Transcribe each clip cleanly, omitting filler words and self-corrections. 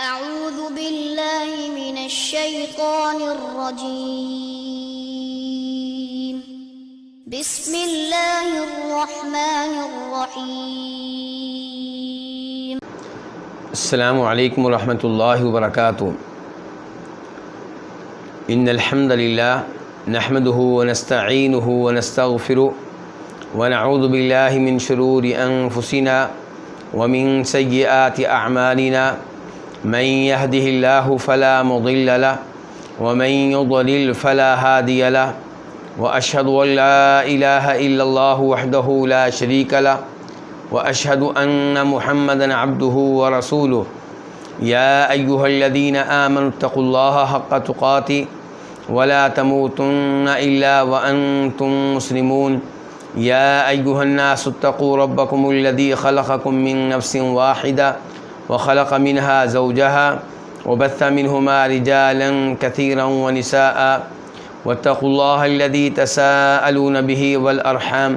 أعوذ بالله من الشيطان الرجيم بسم الله الرحمن الرحيم السلام علیکم ورحمۃ اللہ وبرکاتہ۔ ان الحمد للہ نحمده ونستعینه ونستغفره ونعوذ باللہ من شرور انفسنا ومن سیئات اعمالنا من يهده الله فلا مضل له ومن يضلل فلا هادي له واشهد ان لا اله الا الله وحده لا شريك له واشهد ان محمدا عبده ورسوله يا ايها الذين امنوا اتقوا الله حق تقاته ولا تموتن الا وانتم مسلمون يا ايها الناس اتقوا ربكم الذي خلقكم من نفس واحده وخلق منها زوجها وبث منهما رجالا كثيرا ونساء واتقوا الله الذي تساءلون به والأرحام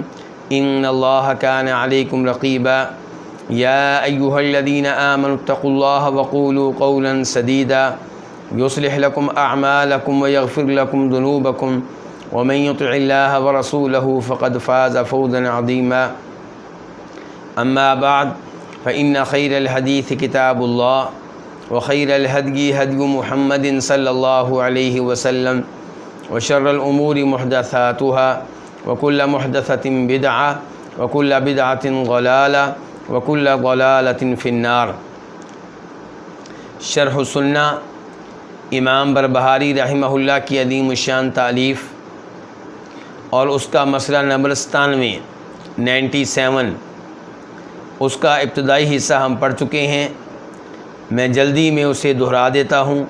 إن الله كان عليكم رقيبا يا أيها الذين آمنوا اتقوا الله وقولوا قولا سديدا يصلح لكم أعمالكم ويغفر لكم ذنوبكم ومن يطع الله ورسوله فقد فاز فوزا عظيما أما بعد فإن خير الحديث كتاب الله وخير الهدي هدي محمد صلى الله عليه وسلم وشر الأمور محدثاتها وكل محدثة بدعة وكل بدعة ضلالة وكل ضلالة في النار۔ شرح السنہ امام بربہاری رحمہ اللہ کی عظیم الشان تالیف اور اس کا مسئلہ نمبر 97 اس کا ابتدائی حصہ ہم پڑھ چکے ہیں۔ میں جلدی میں اسے دہرا دیتا ہوں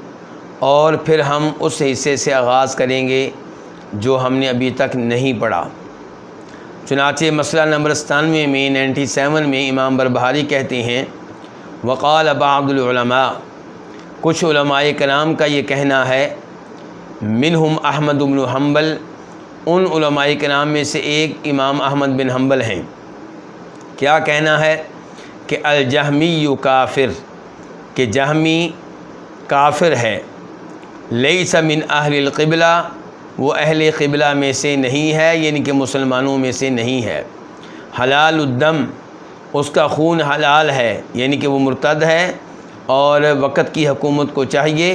اور پھر ہم اس حصے سے آغاز کریں گے جو ہم نے ابھی تک نہیں پڑھا۔ چنانچہ مسئلہ نمبر 97 میں امام بربہاری کہتے ہیں وقال بعض العلماء، کچھ علماء کرام کا یہ کہنا ہے، منہم احمد بن حنبل، ان علماء کرام میں سے ایک امام احمد بن حنبل ہیں۔ کیا کہنا ہے کہ الجہمی کافر، کہ جہمی کافر ہے، لیس من اہل القبلہ، وہ اہل قبلہ میں سے نہیں ہے، یعنی کہ مسلمانوں میں سے نہیں ہے۔ حلال الدم، اس کا خون حلال ہے، یعنی کہ وہ مرتد ہے اور وقت کی حکومت کو چاہیے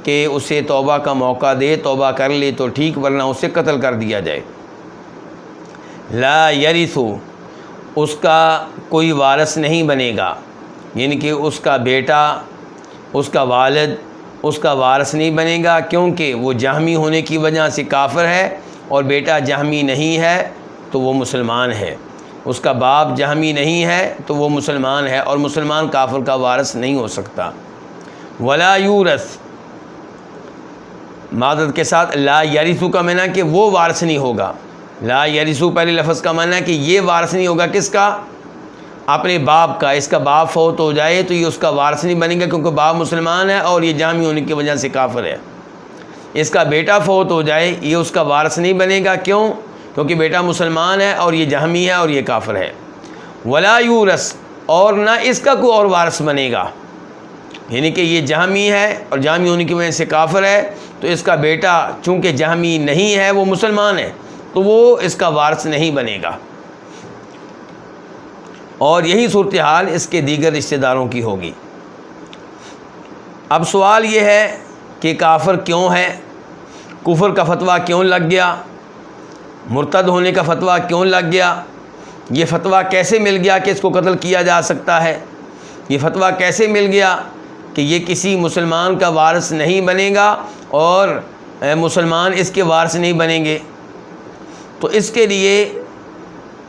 کہ اسے توبہ کا موقع دے، توبہ کر لے تو ٹھیک، ورنہ اسے قتل کر دیا جائے۔ لا یرث، اس کا کوئی وارث نہیں بنے گا، یعنی کہ اس کا بیٹا، اس کا والد اس کا وارث نہیں بنے گا، کیونکہ وہ جہمی ہونے کی وجہ سے کافر ہے اور بیٹا جہمی نہیں ہے تو وہ مسلمان ہے۔ اس کا باپ جہمی نہیں ہے تو وہ مسلمان ہے، اور مسلمان کافر کا وارث نہیں ہو سکتا۔ ولا یورث، معذرت کے ساتھ لا یرث کا معنی کہ وہ وارث نہیں ہوگا۔ لا یرث پہلے لفظ کا معنی ہے کہ یہ وارث نہیں ہوگا، کس کا؟ اپنے باپ کا۔ اس کا باپ فوت ہو جائے تو یہ اس کا وارث نہیں بنے گا، کیونکہ باپ مسلمان ہے اور یہ جہمی ہونے کی وجہ سے کافر ہے۔ اس کا بیٹا فوت ہو جائے، یہ اس کا وارث نہیں بنے گا، کیوں؟ کیونکہ بیٹا مسلمان ہے اور یہ جہمی ہے اور یہ کافر ہے۔ ولا یورث، اور نہ اس کا کوئی اور وارث بنے گا، یعنی کہ یہ جہمی ہے اور جہمی ہونے کی وجہ سے کافر ہے، تو اس کا بیٹا چونکہ جہمی نہیں ہے وہ مسلمان ہے تو وہ اس کا وارث نہیں بنے گا، اور یہی صورتحال اس کے دیگر رشتہ داروں کی ہوگی۔ اب سوال یہ ہے کہ کافر کیوں ہے؟ کفر کا فتویٰ کیوں لگ گیا؟ مرتد ہونے کا فتویٰ کیوں لگ گیا؟ یہ فتویٰ کیسے مل گیا کہ اس کو قتل کیا جا سکتا ہے؟ یہ فتویٰ کیسے مل گیا کہ یہ کسی مسلمان کا وارث نہیں بنے گا اور مسلمان اس کے وارث نہیں بنیں گے؟ تو اس کے لیے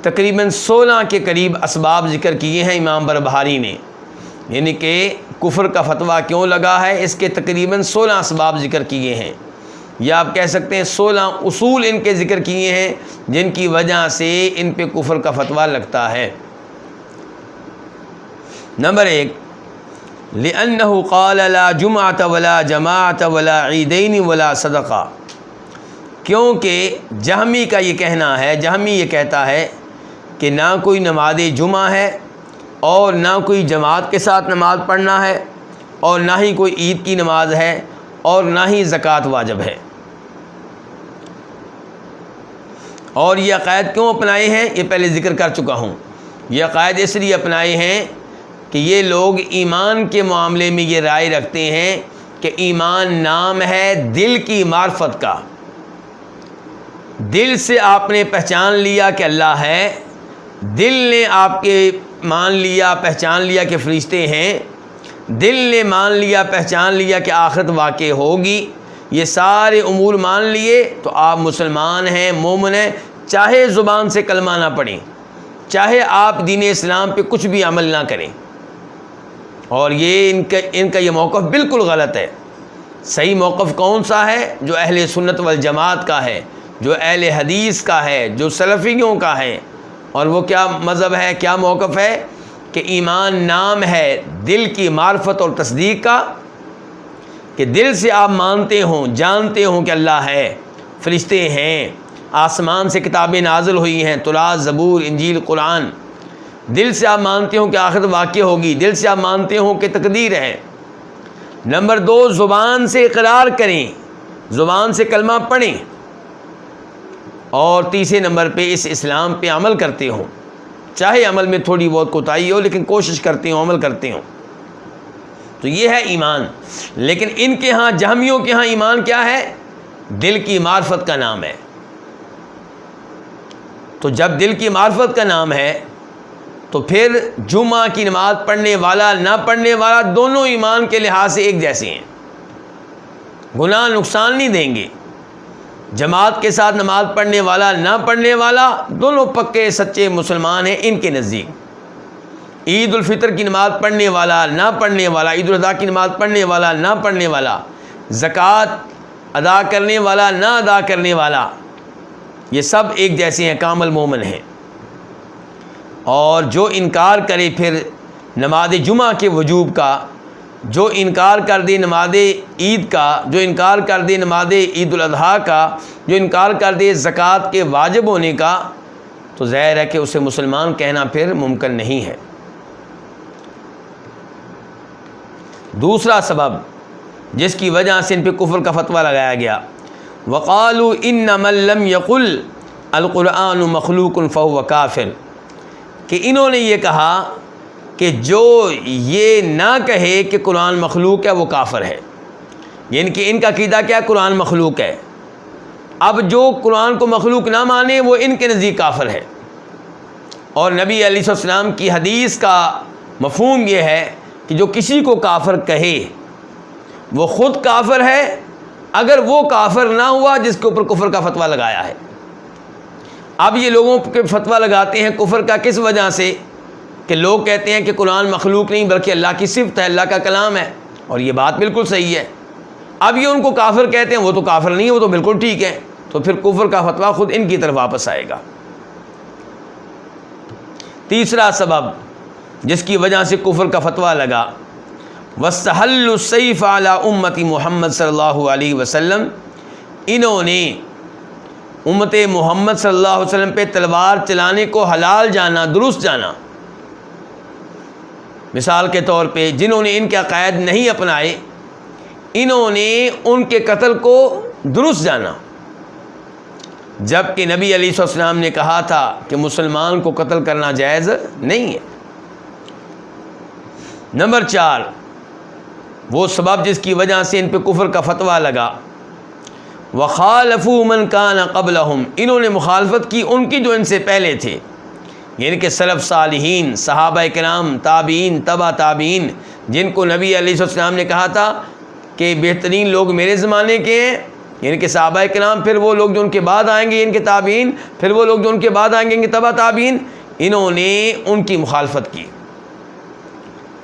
تقریباً 16 کے قریب اسباب ذکر کیے ہیں امام بربہاری نے، یعنی کہ کفر کا فتویٰ کیوں لگا ہے، اس کے تقریباً 16 اسباب ذکر کیے ہیں، یا آپ کہہ سکتے ہیں 16 اصول ان کے ذکر کیے ہیں جن کی وجہ سے ان پہ کفر کا فتویٰ لگتا ہے۔ نمبر 1، لأنه قال لا جمعة ولا جماعة ولا عیدین ولا صدقہ، کیونکہ جہمی کا یہ کہنا ہے، جہمی یہ کہتا ہے کہ نہ کوئی نماز جمعہ ہے اور نہ کوئی جماعت کے ساتھ نماز پڑھنا ہے اور نہ ہی کوئی عید کی نماز ہے اور نہ ہی زکوٰۃ واجب ہے۔ اور یہ عقائد کیوں اپنائے ہیں یہ پہلے ذکر کر چکا ہوں۔ یہ عقائد اس لیے اپنائے ہیں کہ یہ لوگ ایمان کے معاملے میں یہ رائے رکھتے ہیں کہ ایمان نام ہے دل کی معرفت کا۔ دل سے آپ نے پہچان لیا کہ اللہ ہے، دل نے آپ کے مان لیا پہچان لیا کہ فرشتے ہیں، دل نے مان لیا پہچان لیا کہ آخرت واقع ہوگی، یہ سارے امور مان لیے تو آپ مسلمان ہیں، مومن ہیں، چاہے زبان سے کلمہ نہ پڑھیں، چاہے آپ دین اسلام پہ کچھ بھی عمل نہ کریں۔ اور یہ ان کا یہ موقف بالکل غلط ہے۔ صحیح موقف کون سا ہے؟ جو اہل سنت والجماعت کا ہے، جو اہل حدیث کا ہے، جو سلفیوں کا ہے۔ اور وہ کیا مذہب ہے، کیا موقف ہے؟ کہ ایمان نام ہے دل کی معرفت اور تصدیق کا، کہ دل سے آپ مانتے ہوں جانتے ہوں کہ اللہ ہے، فرشتے ہیں، آسمان سے کتابیں نازل ہوئی ہیں، توراۃ، زبور، انجیل، قرآن۔ دل سے آپ مانتے ہوں کہ آخرت واقع ہوگی، دل سے آپ مانتے ہوں کہ تقدیر ہے۔ نمبر 2، زبان سے اقرار کریں، زبان سے کلمہ پڑھیں، اور تیسرے نمبر پہ اس اسلام پہ عمل کرتے ہوں، چاہے عمل میں تھوڑی بہت کوتاہی ہو لیکن کوشش کرتے ہوں، عمل کرتے ہوں۔ تو یہ ہے ایمان۔ لیکن ان کے ہاں، جہمیوں کے ہاں ایمان کیا ہے؟ دل کی معرفت کا نام ہے۔ تو جب دل کی معرفت کا نام ہے تو پھر جمعہ کی نماز پڑھنے والا نہ پڑھنے والا دونوں ایمان کے لحاظ سے ایک جیسے ہیں، گناہ نقصان نہیں دیں گے۔ جماعت کے ساتھ نماز پڑھنے والا نہ پڑھنے والا دونوں پکے سچے مسلمان ہیں ان کے نزدیک۔ عید الفطر کی نماز پڑھنے والا نہ پڑھنے والا، عید الاضحیٰ کی نماز پڑھنے والا نہ پڑھنے والا، زکوٰۃ ادا کرنے والا نہ ادا کرنے والا، یہ سب ایک جیسے ہیں، کامل مومن ہیں۔ اور جو انکار کرے پھر نماز جمعہ کے وجوب کا، جو انکار کر دے نماز عید کا، جو انکار کر دے نماز عید الاضحیٰ کا، جو انکار کر دے زکوٰۃ کے واجب ہونے کا، تو ظاہر ہے کہ اسے مسلمان کہنا پھر ممکن نہیں ہے۔ دوسرا سبب جس کی وجہ سے ان پہ کفر کا فتویٰ لگایا گیا، وقالوا ان من لم يقل القرآن مخلوق فهو کافر، کہ انہوں نے یہ کہا کہ جو یہ نہ کہے کہ قرآن مخلوق ہے وہ کافر ہے۔ یعنی کہ ان کا عقیدہ کیا؟ قرآن مخلوق ہے۔ اب جو قرآن کو مخلوق نہ مانے وہ ان کے نزدیک کافر ہے۔ اور نبی علیہ السلام کی حدیث کا مفہوم یہ ہے کہ جو کسی کو کافر کہے وہ خود کافر ہے، اگر وہ کافر نہ ہوا جس کے اوپر کفر کا فتویٰ لگایا ہے۔ اب یہ لوگوں کے فتویٰ لگاتے ہیں کفر کا کس وجہ سے؟ کہ لوگ کہتے ہیں کہ قرآن مخلوق نہیں بلکہ اللہ کی صفت ہے، اللہ کا کلام ہے، اور یہ بات بالکل صحیح ہے۔ اب یہ ان کو کافر کہتے ہیں، وہ تو کافر نہیں ہے، وہ تو بالکل ٹھیک ہے، تو پھر کفر کا فتویٰ خود ان کی طرف واپس آئے گا۔ تیسرا سبب جس کی وجہ سے کفر کا فتویٰ لگا، وَاسْتَحَلُّوا السَّيْفَ عَلَىٰ أُمَّةِ محمد صلی اللہ علیہ وسلم، انہوں نے امت محمد صلی اللہ علیہ وسلم پہ تلوار چلانے کو حلال جانا، درست جانا۔ مثال کے طور پہ جنہوں نے ان کے عقائد نہیں اپنائے، انہوں نے ان کے قتل کو درست جانا، جبکہ نبی علیہ السلام نے کہا تھا کہ مسلمان کو قتل کرنا جائز نہیں ہے۔ نمبر 4، وہ سبب جس کی وجہ سے ان پہ کفر کا فتویٰ لگا، وَخَالَفُوا مَنْ كَانَ قَبْلَهُمْ، انہوں نے مخالفت کی ان کی جو ان سے پہلے تھے، یعنی کہ سلف صالحین، صحابہ کرام، تابعین، تبع تابعین، جن کو نبی علیہ السلام نے کہا تھا کہ بہترین لوگ میرے زمانے کے ہیں، یعنی کہ صحابہ کرام، پھر وہ لوگ جو ان کے بعد آئیں گے ان کے تابعین، پھر وہ لوگ جو ان کے بعد آئیں گے ان کے تبع تابعین، انہوں نے ان کی مخالفت کی۔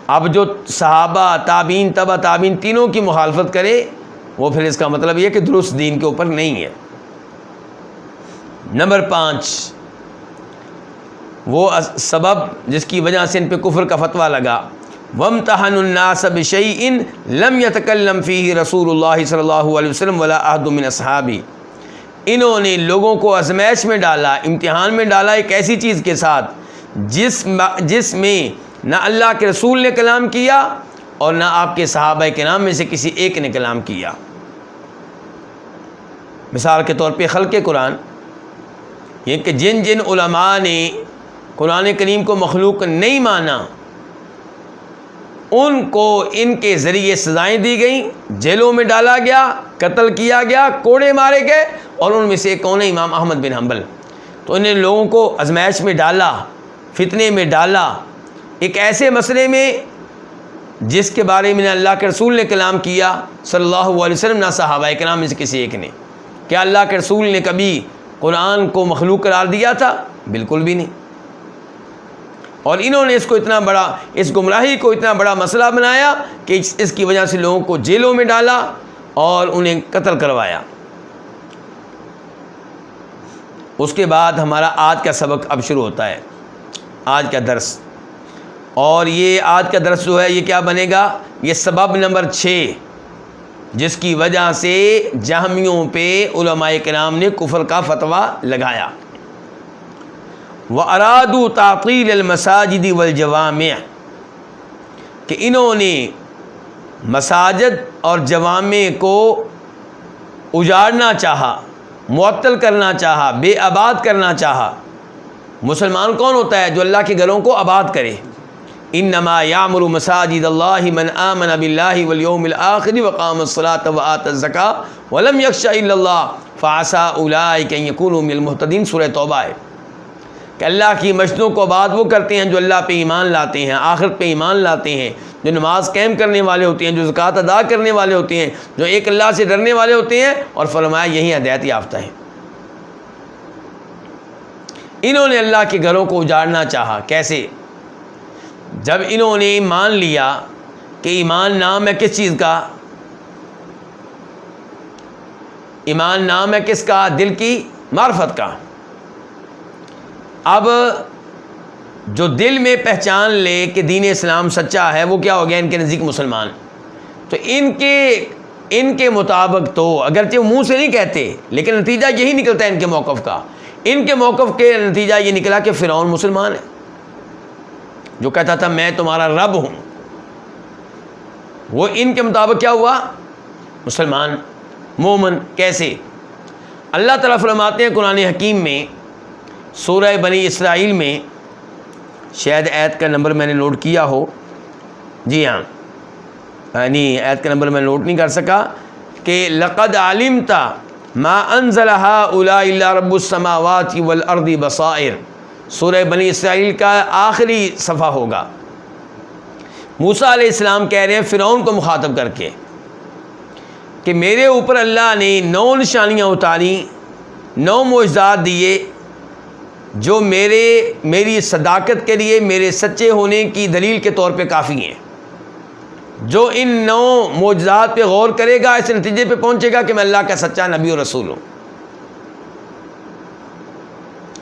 اب جو صحابہ، تابعین، تبع تابعین تینوں کی مخالفت کرے وہ پھر اس کا مطلب یہ کہ درست دین کے اوپر نہیں ہے۔ نمبر 5، وہ سبب جس کی وجہ سے ان پہ کفر کا فتویٰ لگا، وَامْتَحَنُوا النَّاسَ بِشَيْءٍ لَمْ يَتَكَلَّمْ فِيهِ رسول اللہ صلی اللہ علیہ وسلم ولا أحد من اصحابہ، انہوں نے لوگوں کو آزمائش میں ڈالا، امتحان میں ڈالا ایک ایسی چیز کے ساتھ جس میں نہ اللہ کے رسول نے کلام کیا اور نہ آپ کے صحابہ کرام میں سے کسی ایک نے کلام کیا۔ مثال کے طور پہ خلق قرآن، یہ کہ جن جن علماء نے قرآن کریم کو مخلوق نہیں مانا ان کو ان کے ذریعے سزائیں دی گئیں، جیلوں میں ڈالا گیا، قتل کیا گیا، کوڑے مارے گئے، اور ان میں سے ایک کون ہے؟ امام احمد بن حنبل۔ تو انہیں لوگوں کو آزمائش میں ڈالا، فتنے میں ڈالا، ایک ایسے مسئلے میں جس کے بارے میں نہ اللہ کے رسول نے کلام کیا صلی اللہ علیہ وسلم، نہ صحابہ کرام میں سے کسی ایک نے۔ کیا اللہ کے رسول نے کبھی قرآن کو مخلوق قرار دیا تھا؟ بالکل بھی نہیں۔ اور انہوں نے اس کو اتنا بڑا، اس گمراہی کو اتنا بڑا مسئلہ بنایا کہ اس کی وجہ سے لوگوں کو جیلوں میں ڈالا اور انہیں قتل کروایا۔ اس کے بعد ہمارا آج کا سبق اب شروع ہوتا ہے، آج کا درس۔ اور یہ آج کا درس جو ہے یہ کیا بنے گا؟ یہ سبب نمبر 6 جس کی وجہ سے جہمیوں پہ علماء کرام نے کفر کا فتویٰ لگایا۔ وَأَرَادُوا تَعْطِيلَ الْمَسَاجِدِ وَالْجَوَامِعِ، کہ انہوں نے مساجد اور جوامع کو اجاڑنا چاہا، معطل کرنا چاہا، بے آباد کرنا چاہا۔ مسلمان کون ہوتا ہے؟ جو اللہ کے گھروں کو آباد کرے۔ انما یعمر مساجد اللہ من آمن باللہ والیوم الآخر وقام الصلاۃ وآت الزکاۃ ولم یخش الا اللہ فعسى اولئک ان یکونوا من المہتدین۔ سورہ توبہ ہے کہ اللہ کی مسجدوں کو آباد وہ کرتے ہیں جو اللہ پہ ایمان لاتے ہیں، آخرت پہ ایمان لاتے ہیں، جو نماز قائم کرنے والے ہوتے ہیں، جو زکوٰۃ ادا کرنے والے ہوتے ہیں، جو ایک اللہ سے ڈرنے والے ہوتے ہیں۔ اور فرمایا یہی ہدایت یافتہ ہیں۔ انہوں نے اللہ کے گھروں کو اجاڑنا چاہا۔ کیسے؟ جب انہوں نے مان لیا کہ ایمان نام ہے کس چیز کا؟ ایمان نام ہے کس کا؟ دل کی معرفت کا۔ اب جو دل میں پہچان لے کہ دین اسلام سچا ہے وہ کیا ہو گیا؟ ان کے نزدیک مسلمان۔ تو ان کے مطابق تو اگرچہ منہ سے نہیں کہتے لیکن نتیجہ یہی نکلتا ہے ان کے موقف کا۔ ان کے موقف کے نتیجہ یہ نکلا کہ فرعون مسلمان ہے، جو کہتا تھا میں تمہارا رب ہوں، وہ ان کے مطابق کیا ہوا؟ مسلمان، مومن۔ کیسے؟ اللہ تعالیٰ فرماتے ہیں قرآن حکیم میں سورہ بنی اسرائیل میں، شاید آیت کا نمبر میں نے نوٹ کیا ہو، جی ہاں، یعنی آیت کا نمبر میں نوٹ نہیں کر سکا، کہ لقد علمت ما انزل هؤلاء الا رب السماوات والارض بصائر۔ سورہ بنی اسرائیل کا آخری صفحہ ہوگا۔ موسیٰ علیہ السلام کہہ رہے ہیں فرعون کو مخاطب کر کے کہ میرے اوپر اللہ نے 9 نشانیاں اتاری، 9 معجزات دیے جو میری صداقت کے لیے، میرے سچے ہونے کی دلیل کے طور پہ کافی ہیں۔ جو ان 9 معجزات پہ غور کرے گا اس نتیجے پہ پہنچے گا کہ میں اللہ کا سچا نبی اور رسول ہوں۔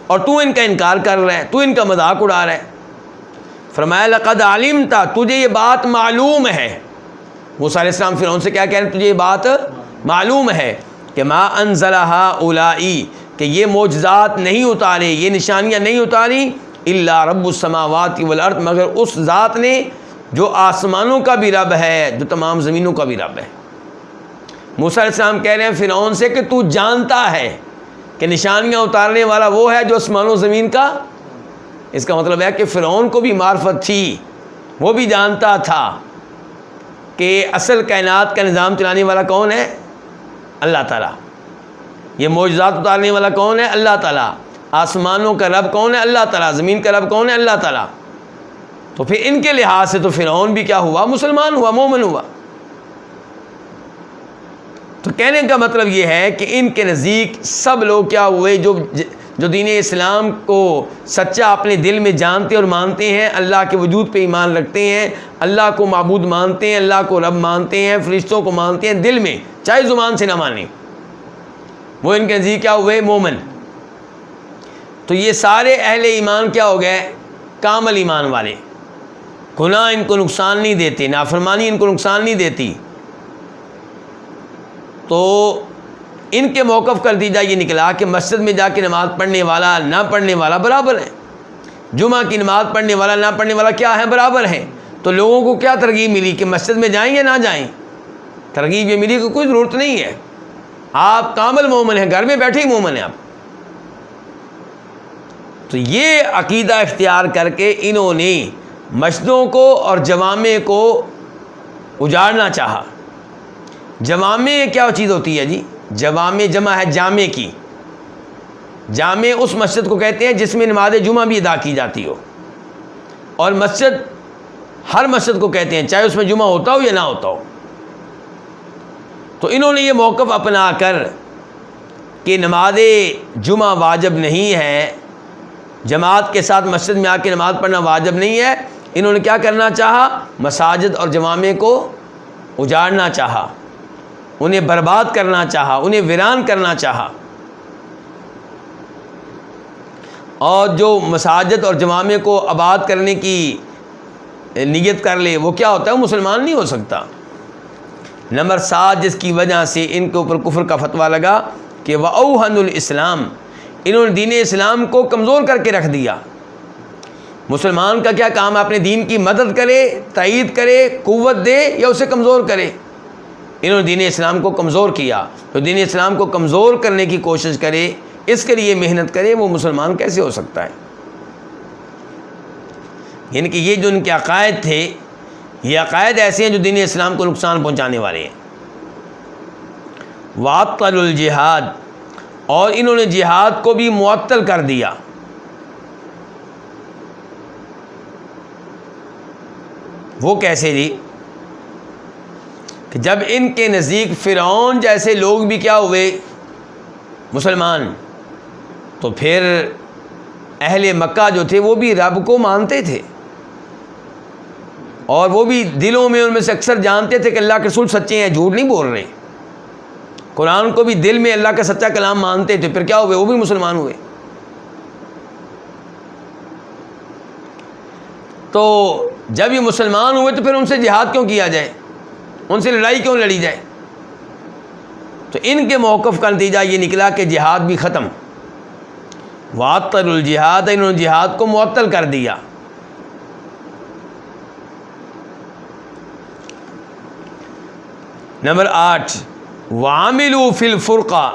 اور تو ان کا انکار کر رہا ہے، تو ان کا مذاق اڑا رہا ہے۔ فرمایا لقد علمت، تجھے یہ بات معلوم ہے۔ موسیٰ علیہ السلام فرعون سے کیا کہہ رہے ہیں؟ تجھے یہ بات معلوم ہے کہ ما انزل هؤلاء، کہ یہ معجزات نہیں اتارے، یہ نشانیاں نہیں اتاری، الا رب السماوات والارض، مگر اس ذات نے جو آسمانوں کا بھی رب ہے، جو تمام زمینوں کا بھی رب ہے۔ موسیٰ علیہ السلام کہہ رہے ہیں فرعون سے کہ تو جانتا ہے کہ نشانیاں اتارنے والا وہ ہے جو آسمان و زمین کا۔ اس کا مطلب ہے کہ فرعون کو بھی معرفت تھی، وہ بھی جانتا تھا کہ اصل کائنات کا نظام چلانے والا کون ہے؟ اللہ تعالیٰ۔ یہ معجزات اتارنے والا کون ہے؟ اللہ تعالیٰ۔ آسمانوں کا رب کون ہے؟ اللہ تعالیٰ۔ زمین کا رب کون ہے؟ اللہ تعالیٰ۔ تو پھر ان کے لحاظ سے تو فرعون بھی کیا ہوا؟ مسلمان ہوا، مومن ہوا۔ تو کہنے کا مطلب یہ ہے کہ ان کے نزدیک سب لوگ کیا ہوئے جو دین اسلام کو سچا اپنے دل میں جانتے اور مانتے ہیں، اللہ کے وجود پہ ایمان رکھتے ہیں، اللہ کو معبود مانتے ہیں، اللہ کو رب مانتے ہیں، فرشتوں کو مانتے ہیں دل میں، چاہے زبان سے نہ مانیں، وہ ان کے نزدیک کیا ہوئے؟ مومن۔ تو یہ سارے اہل ایمان کیا ہو گئے؟ کامل ایمان والے۔ گناہ ان کو نقصان نہیں دیتے، نافرمانی ان کو نقصان نہیں دیتی۔ تو ان کے موقف کا نتیجہ یہ نکلا کہ مسجد میں جا کے نماز پڑھنے والا نہ پڑھنے والا برابر ہے، جمعہ کی نماز پڑھنے والا نہ پڑھنے والا کیا ہے؟ برابر ہے۔ تو لوگوں کو کیا ترغیب ملی کہ مسجد میں جائیں یا نہ جائیں؟ ترغیب یہ ملی کہ کوئی ضرورت نہیں ہے، آپ کامل مومن ہیں، گھر میں بیٹھے ہی مومن ہیں آپ۔ تو یہ عقیدہ اختیار کر کے انہوں نے مسجدوں کو اور جوامع کو اجاڑنا چاہا۔ جوامع کیا چیز ہوتی ہے جی؟ جوامع جمع ہے جامع کی۔ جامع اس مسجد کو کہتے ہیں جس میں نماز جمعہ بھی ادا کی جاتی ہو، اور مسجد ہر مسجد کو کہتے ہیں چاہے اس میں جمعہ ہوتا ہو یا نہ ہوتا ہو۔ تو انہوں نے یہ موقف اپنا کر کہ نماز جمعہ واجب نہیں ہے، جماعت کے ساتھ مسجد میں آ کے نماز پڑھنا واجب نہیں ہے، انہوں نے کیا کرنا چاہا؟ مساجد اور جوامع کو اجاڑنا چاہا، انہیں برباد کرنا چاہا، انہیں ویران کرنا چاہا۔ اور جو مساجد اور جوامع کو آباد کرنے کی نیت کر لے وہ کیا ہوتا ہے؟ وہ مسلمان نہیں ہو سکتا۔ نمبر 7 جس کی وجہ سے ان کے اوپر کفر کا فتویٰ لگا کہ وَأَوْهَنُ الْإِسْلَامِ، انہوں نے دین اسلام کو کمزور کر کے رکھ دیا۔ مسلمان کا کیا کام ہے؟ اپنے دین کی مدد کرے، تائید کرے، قوت دے یا اسے کمزور کرے۔ انہوں نے دین اسلام کو کمزور کیا، تو دین اسلام کو کمزور کرنے کی کوشش کرے، اس کے لیے محنت کرے، وہ مسلمان کیسے ہو سکتا ہے؟ یعنی کہ یہ جو ان کے عقائد تھے، یہ عقائد ایسے ہیں جو دین اسلام کو نقصان پہنچانے والے ہیں۔ وَعَطَّلُوا الْجِهَادَ، اور انہوں نے جہاد کو بھی معطل کر دیا۔ وہ کیسے جی؟ کہ جب ان کے نزدیک فرعون جیسے لوگ بھی کیا ہوئے؟ مسلمان، تو پھر اہل مکہ جو تھے وہ بھی رب کو مانتے تھے، اور وہ بھی دلوں میں ان میں سے اکثر جانتے تھے کہ اللہ کے رسول سچے ہیں، جھوٹ نہیں بول رہے۔ قرآن کو بھی دل میں اللہ کا سچا کلام مانتے تھے، پھر کیا ہوئے؟ وہ بھی مسلمان ہوئے۔ تو جب یہ مسلمان ہوئے تو پھر ان سے جہاد کیوں کیا جائے؟ ان سے لڑائی کیوں لڑی جائے؟ تو ان کے موقف کا نتیجہ یہ نکلا کہ جہاد بھی ختم۔ وَعَطَّلُوا الْجِهَادَ، انہوں نے جہاد کو معطل کر دیا۔ نمبر 8 وَعَمِلُوا فِي الْفُرْقَةِ،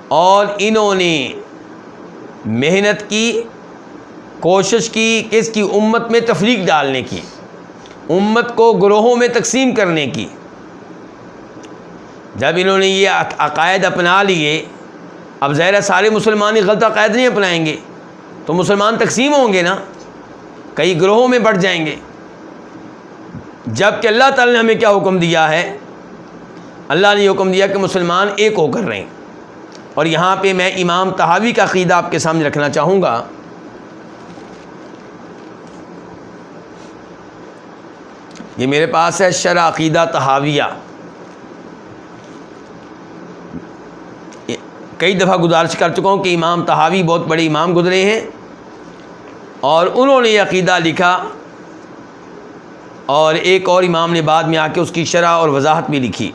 اور انہوں نے محنت کی، کوشش کی، کس کی؟ امت میں تفریق ڈالنے کی، امت کو گروہوں میں تقسیم کرنے کی۔ جب انہوں نے یہ عقائد اپنا لیے، اب ظاہر ہے سارے مسلمان ہی غلط عقائد نہیں اپنائیں گے، تو مسلمان تقسیم ہوں گے نا، کئی گروہوں میں بٹ جائیں گے۔ جب کہ اللہ تعالی نے ہمیں کیا حکم دیا ہے؟ اللہ نے حکم دیا کہ مسلمان ایک ہو کر رہیں۔ اور یہاں پہ میں امام طحاوی کا عقیدہ آپ کے سامنے رکھنا چاہوں گا۔ یہ میرے پاس ہے شرح عقیدہ طحاویہ، کئی دفعہ گزارش کر چکا ہوں کہ امام طحاوی بہت بڑے امام گزرے ہیں، اور انہوں نے یہ عقیدہ لکھا، اور ایک اور امام نے بعد میں آ کے اس کی شرح اور وضاحت بھی لکھی۔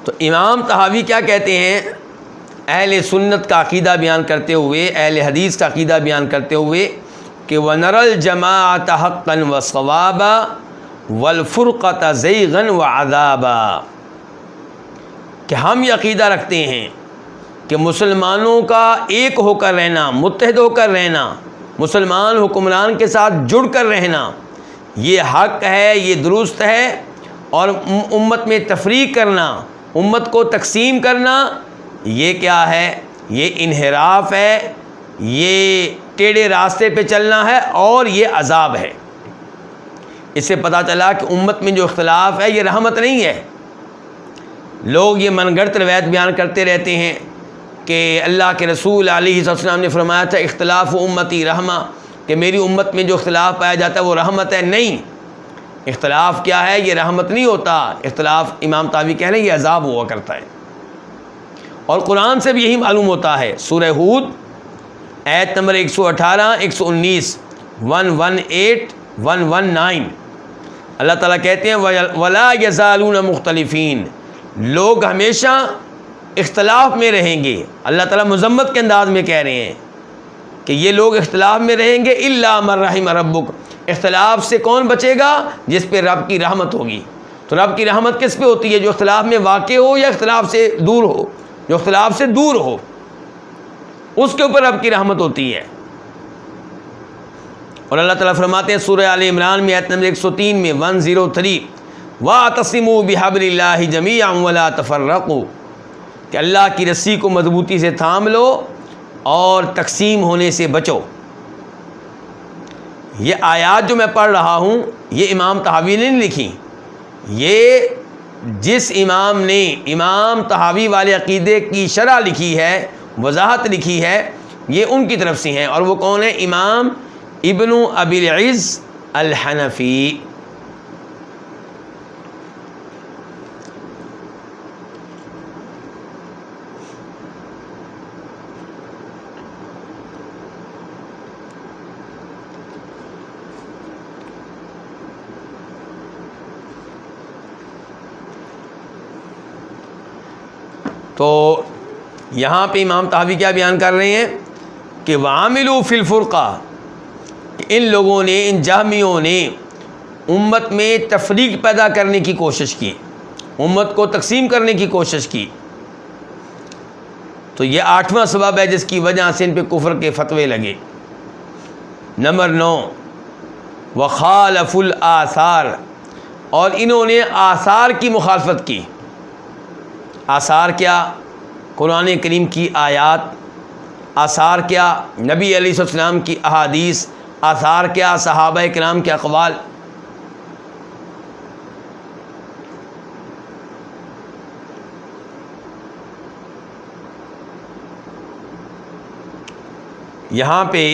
تو امام طحاوی کیا کہتے ہیں؟ اہل سنت کا عقیدہ بیان کرتے ہوئے، اہل حدیث کا عقیدہ بیان کرتے ہوئے کہ وَنَرَى الْجَمَاعَةَ حَقًّا وَصَوَابًا وَالْفُرْقَةَ زَيْغًا وَعَذَابًا، کہ ہم یہ عقیدہ رکھتے ہیں کہ مسلمانوں کا ایک ہو کر رہنا، متحد ہو کر رہنا، مسلمان حکمران کے ساتھ جڑ کر رہنا، یہ حق ہے، یہ درست ہے، اور امت میں تفریق کرنا، امت کو تقسیم کرنا، یہ کیا ہے؟ یہ انحراف ہے، یہ ٹیڑھے راستے پہ چلنا ہے، اور یہ عذاب ہے۔ اس سے پتہ چلا کہ امت میں جو اختلاف ہے یہ رحمت نہیں ہے۔ لوگ یہ من گھڑت روایت بیان کرتے رہتے ہیں کہ اللہ کے رسول علیہ السلام نے فرمایا تھا اختلاف امتی رحمہ، کہ میری امت میں جو اختلاف پایا جاتا ہے وہ رحمت ہے۔ نہیں، اختلاف کیا ہے؟ یہ رحمت نہیں ہوتا، اختلاف امام طحاوی کہہ رہے ہیں یہ عذاب ہوا کرتا ہے۔ اور قرآن سے بھی یہی معلوم ہوتا ہے۔ سورہ ہود آیت نمبر 118 119 118 119 اللہ تعالیٰ کہتے ہیں وَلَا يَزَالُونَ مُخْتَلِفِينَ، لوگ ہمیشہ اختلاف میں رہیں گے۔ اللہ تعالیٰ مذمت کے انداز میں کہہ رہے ہیں کہ یہ لوگ اختلاف میں رہیں گے، إِلَّا مَن رَحِمَ رَبُّكَ، اختلاف سے کون بچے گا؟ جس پہ رب کی رحمت ہوگی۔ تو رب کی رحمت کس پہ ہوتی ہے؟ جو اختلاف میں واقع ہو یا اختلاف سے دور ہو؟ جو اختلاف سے دور ہو اس کے اوپر رب کی رحمت ہوتی ہے۔ اور اللہ تعالیٰ فرماتے ہیں سورہ آل عمران میں آیت نمبر 103 میں 103 وَاعْتَصِمُوا بِحَبْلِ اللَّهِ جَمِيعًا وَلَا تَفَرَّقُوا، کہ اللہ کی رسی کو مضبوطی سے تھام لو اور تقسیم ہونے سے بچو۔ یہ آیات جو میں پڑھ رہا ہوں یہ امام طحاوی نے نہیں لکھی، یہ جس امام نے امام طحاوی والے عقیدے کی شرح لکھی ہے، وضاحت لکھی ہے، یہ ان کی طرف سے ہیں۔ اور وہ کون ہے؟ امام ابن ابی العز الحنفی۔ تو یہاں پہ امام طحاوی کیا بیان کر رہے ہیں کہ وَعَمِلُوا فِي الْفُرْقَةِ، کہ ان لوگوں نے، ان جہمیوں نے امت میں تفریق پیدا کرنے کی کوشش کی، امت کو تقسیم کرنے کی کوشش کی۔ تو یہ 8واں سبب ہے جس کی وجہ سے ان پہ کفر کے فتوے لگے۔ نمبر 9 وَخَالَفُوا الْآثَارَ، اور انہوں نے آثار کی مخالفت کی۔ آثار کیا؟ قرآن کریم کی آیات۔ آثار کیا؟ نبی علیہ السلام کی احادیث۔ آثار کیا؟ صحابہ کرام کے اقوال۔ یہاں پہ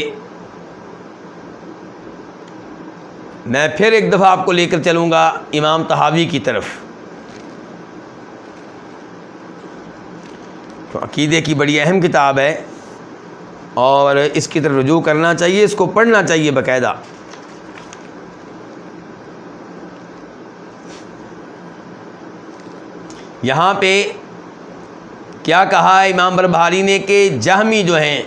میں پھر ایک دفعہ آپ کو لے کر چلوں گا امام طحاوی کی طرف۔ تو عقیدے کی بڑی اہم کتاب ہے اور اس کی طرف رجوع کرنا چاہیے، اس کو پڑھنا چاہیے باقاعدہ۔ یہاں پہ کیا کہا ہے امام بربہاری نے کہ جہمی جو ہیں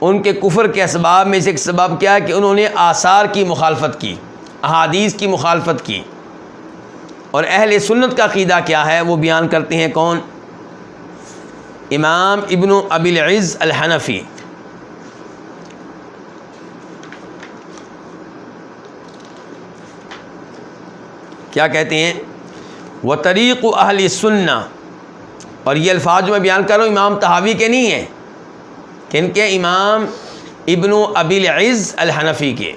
ان کے کفر کے اسباب میں سے ایک سبب کیا ہے کہ انہوں نے آثار کی مخالفت کی، احادیث کی مخالفت کی۔ اور اہل سنت کا عقیدہ کیا ہے وہ بیان کرتے ہیں کون؟ امام ابن ابی العز الحنفی۔ کیا کہتے ہیں؟ وطریق اہل سنہ، اور یہ الفاظ جو میں بیان کر رہا ہوں امام طحاوی کے نہیں ہیں، کن کے؟ امام ابن ابی العز الحنفی کے۔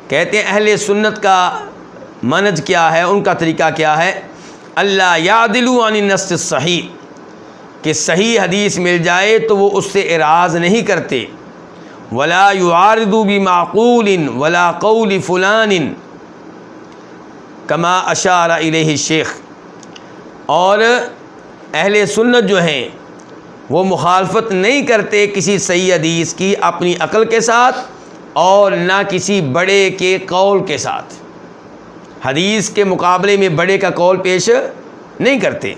کہتے ہیں اہل سنت کا منہج کیا ہے، ان کا طریقہ کیا ہے؟ اللہ یعدلوا عن النص الصحیح، کہ صحیح حدیث مل جائے تو وہ اس سے اعراض نہیں کرتے۔ ولا یعارضوا بمعقول ولا قول فلان کما اشار الیہ الشیخ، اور اہل سنت جو ہیں وہ مخالفت نہیں کرتے کسی صحیح حدیث کی اپنی عقل کے ساتھ اور نہ کسی بڑے کے قول کے ساتھ، حدیث کے مقابلے میں بڑے کا قول پیش نہیں کرتے۔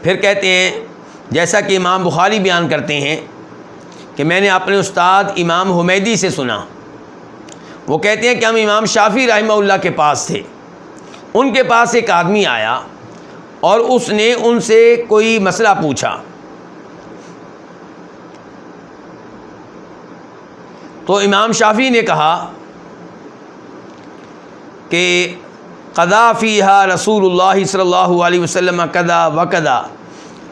پھر کہتے ہیں جیسا کہ امام بخاری بیان کرتے ہیں کہ میں نے اپنے استاد امام حمیدی سے سنا، وہ کہتے ہیں کہ ہم امام شافعی رحمہ اللہ کے پاس تھے، ان کے پاس ایک آدمی آیا اور اس نے ان سے کوئی مسئلہ پوچھا، تو امام شافعی نے کہا کہ قضا فیہا رسول اللہ صلی اللہ علیہ وسلم قضا وقضا،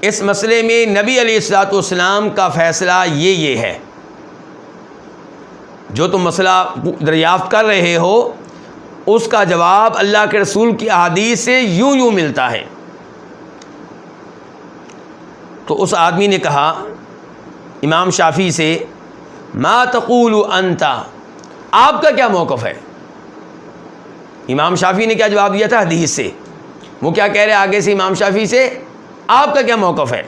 اس مسئلے میں نبی علیہ الصلوۃ والسلام کا فیصلہ یہ ہے، جو تم مسئلہ دریافت کر رہے ہو اس کا جواب اللہ کے رسول کی احادیث سے یوں ملتا ہے۔ تو اس آدمی نے کہا امام شافعی سے ما تقول انت، آپ کا کیا موقف ہے؟ امام شافعی نے کیا جواب دیا تھا حدیث سے، وہ کیا کہہ رہے آگے سے امام شافعی سے، آپ کا کیا موقف ہے؟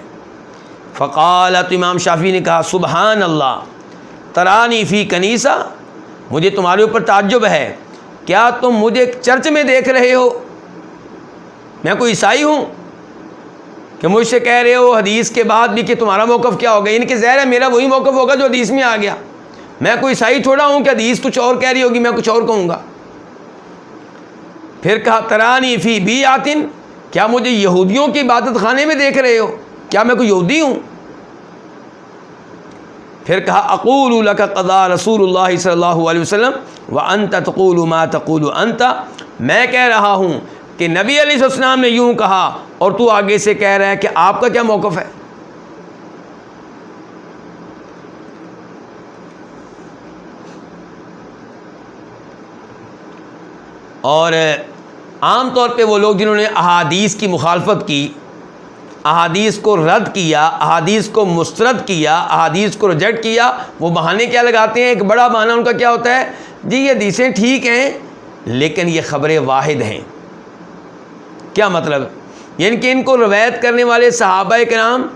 فقالت، امام شافعی نے کہا سبحان اللہ ترانی فی کنیسہ، مجھے تمہارے اوپر تعجب ہے، کیا تم مجھے چرچ میں دیکھ رہے ہو؟ میں کوئی عیسائی ہوں کہ مجھ سے کہہ رہے ہو حدیث کے بعد بھی کہ تمہارا موقف کیا ہوگا؟ ان کے ظاہر ہے میرا وہی موقف ہوگا جو حدیث میں آ گیا، میں کوئی عیسائی تھوڑا ہوں کہ حدیث کچھ اور کہہ رہی ہوگی میں کچھ اور کہوں گا۔ پھر کہا ترانی فی بیعۃ، کیا مجھے یہودیوں کی عبادت خانے میں دیکھ رہے ہو؟ کیا میں کوئی یہودی ہوں؟ پھر کہا اقول لک قضا رسول اللہ صلی اللہ علیہ وسلم وانت تقول ما تقول انت، میں کہہ رہا ہوں کہ نبی علیہ السلام نے یوں کہا اور تو آگے سے کہہ رہا ہے کہ آپ کا کیا موقف ہے؟ اور عام طور پہ وہ لوگ جنہوں نے احادیث کی مخالفت کی، احادیث کو رد کیا، احادیث کو مسترد کیا، احادیث کو ریجیکٹ کیا، وہ بہانے کیا لگاتے ہیں؟ ایک بڑا بہانہ ان کا کیا ہوتا ہے؟ جی یہ حدیثیں ٹھیک ہیں لیکن یہ خبر واحد ہیں۔ کیا مطلب؟ یعنی کہ ان کو روایت کرنے والے صحابہ کرام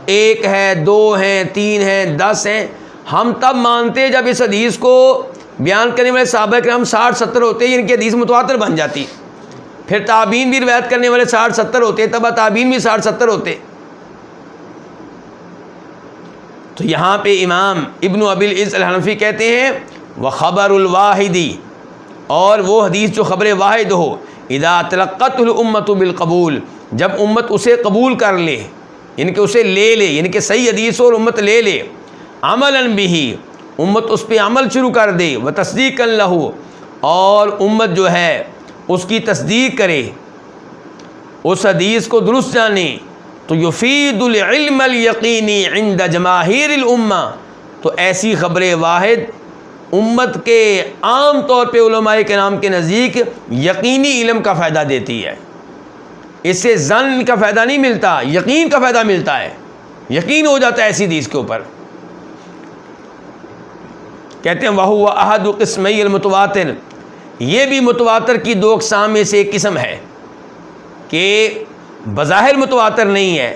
ایک ہے، دو ہیں، تین ہیں، 10 ہیں، ہم تب مانتے جب اس حدیث کو بیان کرنے والے صحابہ کرام 60-70 ہوتے، یعنی کہ حدیث متواتر بن جاتی۔ پھر تابعین بھی روایت کرنے والے 60-70 ہوتے، تبع تابعین بھی 60-70 ہوتے۔ تو یہاں پہ امام ابن ابی العز الحنفی کہتے ہیں وخبر الواحدی، اور وہ حدیث جو خبر واحد ہو، اذا تلقت الامت بالقبول، جب امت اسے قبول کر لے، یعنی کہ اسے لے لے، یعنی کہ صحیح حدیث اور امت لے لے، عملا به، امت اس پہ عمل شروع کر دے، وتصدیقا له، اور امت جو ہے اس کی تصدیق کرے، اس حدیث کو درست جانے، تو یفید العلم الیقینی عند جماہیر الامہ، تو ایسی خبر واحد امت کے عام طور پہ علماء کرام کے نزدیک یقینی علم کا فائدہ دیتی ہے۔ اس سے ظن کا فائدہ نہیں ملتا، یقین کا فائدہ ملتا ہے، یقین ہو جاتا ہے ایسی حدیث کے اوپر۔ کہتے ہیں وَهُوَ أَحَدُ قِسْمَيِ الْمُتَوَاتِرِ، یہ بھی متواتر کی 2 اقسام میں سے ایک قسم ہے کہ بظاہر متواتر نہیں ہے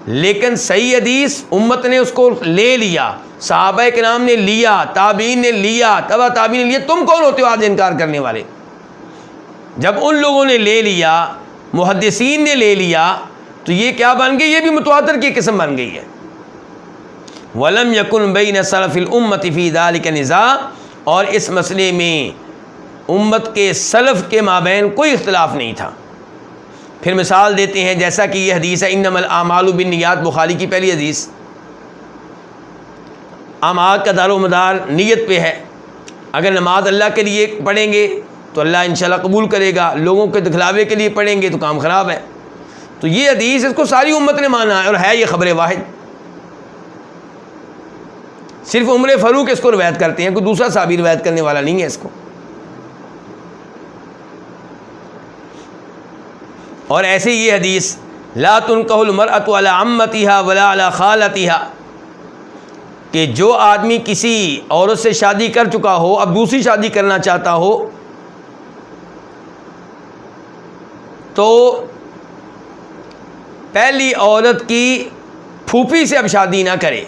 لیکن صحیح حدیث امت نے اس کو لے لیا، صحابہ کرام نے لیا، تابعین نے لیا، تبع تابعین نے لیا، تم کون ہوتے ہو آج انکار کرنے والے؟ جب ان لوگوں نے لے لیا، محدثین نے لے لیا، تو یہ کیا بن گئی؟ یہ بھی متواتر کی قسم بن گئی ہے۔ وَلَمْ يَكُنْ بَيْنَ سَلَفِ الْأُمَّةِ فِي ذَلِكَ نِزَاعٌ، اور اس مسئلے میں امت کے سلف کے مابین کوئی اختلاف نہیں تھا۔ پھر مثال دیتے ہیں، جیسا کہ یہ حدیث ہے انما الاعمال بالنیات، بخاری کی پہلی حدیث، اعمال کا دار و مدار نیت پہ ہے۔ اگر نماز اللہ کے لیے پڑھیں گے تو اللہ انشاءاللہ قبول کرے گا، لوگوں کے دکھلاوے کے لیے پڑھیں گے تو کام خراب ہے۔ تو یہ حدیث اس کو ساری امت نے مانا ہے اور ہے یہ خبر واحد۔ صرف عمر فاروق اس کو روایت کرتے ہیں، کوئی دوسرا صحابی روایت کرنے والا نہیں ہے اس کو۔ اور ایسے یہ حدیث لا تنکح المرأة علی عمتها ولا علی خالتها، کہ جو آدمی کسی عورت سے شادی کر چکا ہو اب دوسری شادی کرنا چاہتا ہو تو پہلی عورت کی پھوپھی سے اب شادی نہ کرے،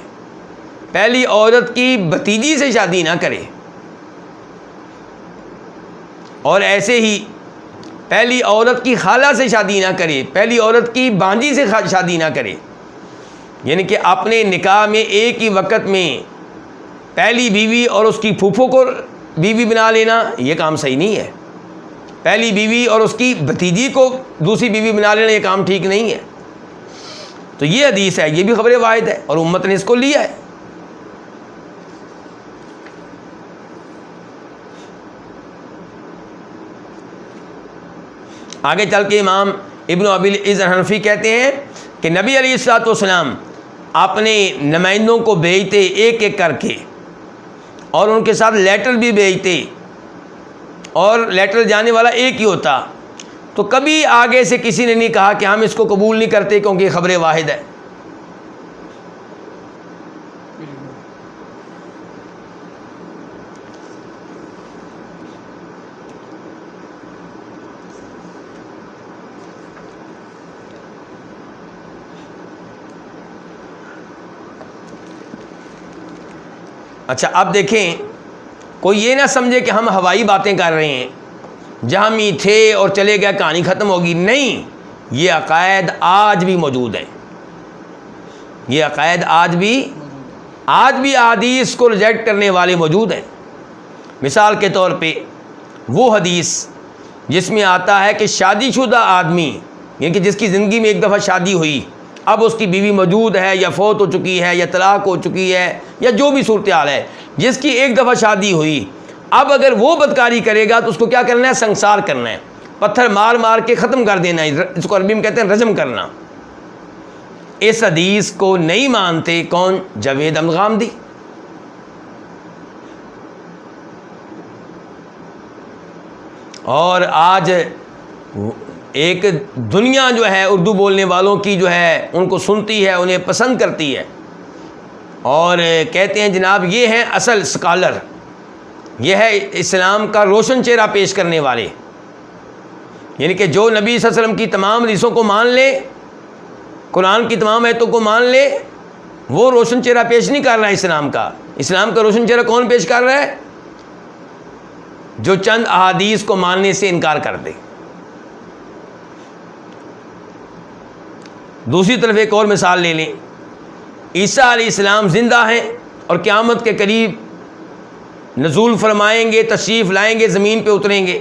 پہلی عورت کی بھتیجی سے شادی نہ کرے، اور ایسے ہی پہلی عورت کی خالہ سے شادی نہ کرے، پہلی عورت کی بانجی سے شادی نہ کرے۔ یعنی کہ اپنے نکاح میں ایک ہی وقت میں پہلی بیوی اور اس کی پھوپھو کو بیوی بنا لینا یہ کام صحیح نہیں ہے، پہلی بیوی اور اس کی بھتیجی کو دوسری بیوی بنا لینا یہ کام ٹھیک نہیں ہے۔ تو یہ حدیث ہے، یہ بھی خبر واحد ہے اور امت نے اس کو لیا ہے۔ آگے چل کے امام ابن ابی العز الحنفی کہتے ہیں کہ نبی علیہ الصلوۃ والسلام اپنے نمائندوں کو بھیجتے ایک ایک کر کے، اور ان کے ساتھ لیٹر بھی بھیجتے، اور لیٹر جانے والا ایک ہی ہوتا، تو کبھی آگے سے کسی نے نہیں کہا کہ ہم اس کو قبول نہیں کرتے کیونکہ یہ خبر واحد ہے۔ اچھا اب دیکھیں، کوئی یہ نہ سمجھے کہ ہم ہوائی باتیں کر رہے ہیں، جہاں ہی تھے اور چلے گئے کہانی ختم ہوگی، نہیں، یہ عقائد آج بھی موجود ہیں، یہ عقائد آج بھی احادیث کو ریجیکٹ کرنے والے موجود ہیں۔ مثال کے طور پہ وہ حدیث جس میں آتا ہے کہ شادی شدہ آدمی، یعنی کہ جس کی زندگی میں ایک دفعہ شادی ہوئی، اب اس کی بیوی موجود ہے یا فوت ہو چکی ہے یا طلاق ہو چکی ہے یا جو بھی صورتحال ہے، جس کی ایک دفعہ شادی ہوئی، اب اگر وہ بدکاری کرے گا تو اس کو کیا کرنا ہے؟ سنسار کرنا ہے، پتھر مار مار کے ختم کر دینا ہے، اس کو عربی میں کہتے ہیں رجم کرنا۔ اس حدیث کو نہیں مانتے کون؟ جاوید احمد غامدی۔ اور آج ایک دنیا جو ہے اردو بولنے والوں کی جو ہے ان کو سنتی ہے، انہیں پسند کرتی ہے، اور کہتے ہیں جناب یہ ہیں اصل اسکالر، یہ ہے اسلام کا روشن چہرہ پیش کرنے والے، یعنی کہ جو نبی صلی اللہ علیہ وسلم کی تمام حدیثوں کو مان لے، قرآن کی تمام آیتوں کو مان لے، وہ روشن چہرہ پیش نہیں کر رہا ہے اسلام کا۔ اسلام کا روشن چہرہ کون پیش کر رہا ہے؟ جو چند احادیث کو ماننے سے انکار کر دے۔ دوسری طرف ایک اور مثال لے لیں، عیسیٰ علیہ السلام زندہ ہیں اور قیامت کے قریب نزول فرمائیں گے، تشریف لائیں گے، زمین پہ اتریں گے۔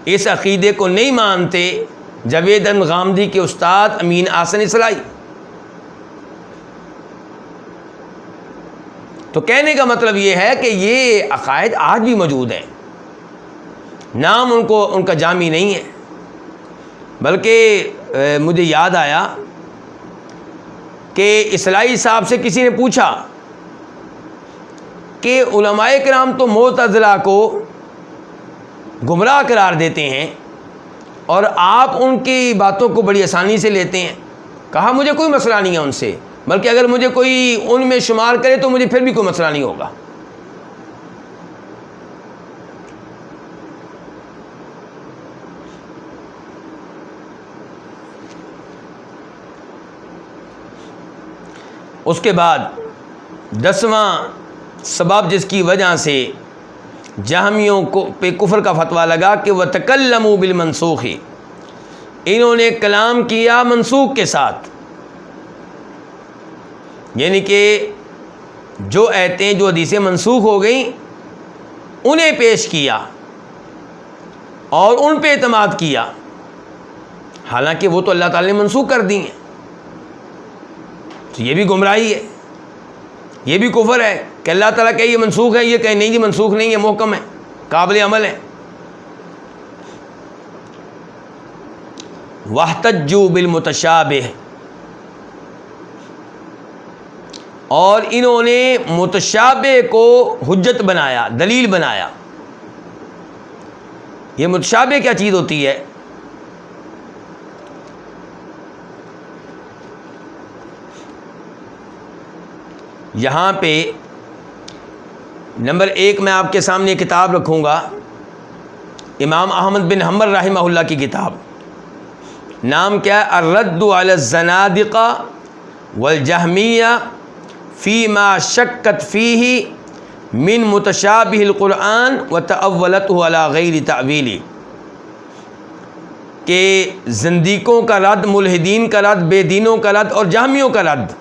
اس عقیدے کو نہیں مانتے جاوید احمد غامدی کے استاد امین احسن اصلاحی۔ تو کہنے کا مطلب یہ ہے کہ یہ عقائد آج بھی موجود ہیں، نام ان کا جامع نہیں ہے۔ بلکہ مجھے یاد آیا کہ اصلاحی صاحب سے کسی نے پوچھا کہ علماء کرام تو معتزلہ کو گمراہ قرار دیتے ہیں اور آپ ان کی باتوں کو بڑی آسانی سے لیتے ہیں۔ کہا مجھے کوئی مسئلہ نہیں ہے ان سے، بلکہ اگر مجھے کوئی ان میں شمار کرے تو مجھے پھر بھی کوئی مسئلہ نہیں ہوگا۔ اس کے بعد 10واں سبب جس کی وجہ سے جہمیوں کو پہ کفر کا فتویٰ لگا کہ وَتَكَلَّمُوا بِالْمَنسُوخِ، انہوں نے کلام کیا منسوخ کے ساتھ، یعنی کہ جو آیتیں جو حدیثیں منسوخ ہو گئیں انہیں پیش کیا اور ان پہ اعتماد کیا، حالانکہ وہ تو اللہ تعالی نے منسوخ کر دی ہیں۔ تو یہ بھی گمراہی ہے، یہ بھی کفر ہے کہ اللہ تعالیٰ کہ یہ منسوخ ہے، یہ کہیں نہیں جی منسوخ نہیں ہے، محکم ہے، قابل عمل ہے۔ وَاحْتَجُّوا بِالْمُتَشَابِهِ، اور انہوں نے متشابہ کو حجت بنایا، دلیل بنایا۔ یہ متشابہ کیا چیز ہوتی ہے؟ یہاں پہ نمبر 1 میں آپ کے سامنے کتاب رکھوں گا، امام احمد بن حنبل رحمہ اللہ کی کتاب، نام کیا ہے؟ الرد علی الزنادقہ والجہمیہ فیما شکت فیہ من متشابہ القرآن وتأولتہ علی غیر تعویلی، کہ زندیقوں کا رد، ملحدین کا رد، بے دینوں کا رد اور جہمیوں کا رد۔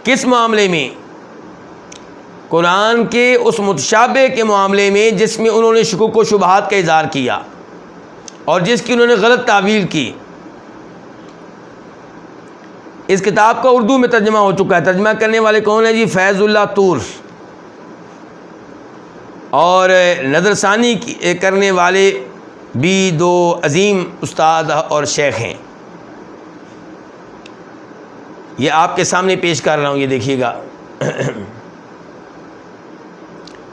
کس معاملے میں؟ قرآن کے اس متشابہ کے معاملے میں جس میں انہوں نے شکوک و شبہات کا اظہار کیا اور جس کی انہوں نے غلط تعویل کی۔ اس کتاب کا اردو میں ترجمہ ہو چکا ہے، ترجمہ کرنے والے کون ہیں جی؟ فیض اللہ طور، اور نظر ثانی کرنے والے بھی 2 عظیم استاد اور شیخ ہیں۔ یہ آپ کے سامنے پیش کر رہا ہوں، یہ دیکھیے گا،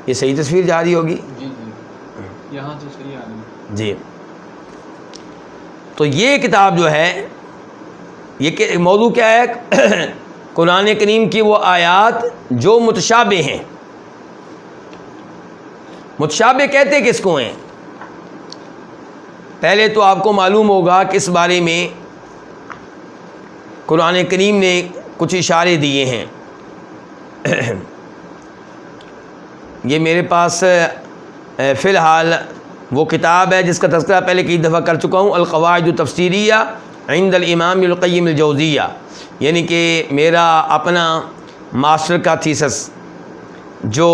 یہ صحیح تصویر جا رہی ہوگی جی جی، یہاں تو صحیح آ رہی ہے جی۔ تو یہ کتاب جو ہے، یہ موضوع کیا ہے؟ قرآن کریم کی وہ آیات جو متشابہ ہیں۔ متشابہ کہتے کس کو ہیں؟ پہلے تو آپ کو معلوم ہوگا کہ اس بارے میں قرآن کریم نے کچھ اشارے دیے ہیں۔ یہ میرے پاس فی الحال وہ کتاب ہے جس کا تذکرہ پہلے کئی دفعہ کر چکا ہوں، القواعد التفسیریہ عند الامام القیم الجوزیہ، یعنی کہ میرا اپنا ماسٹر کا تھیسس جو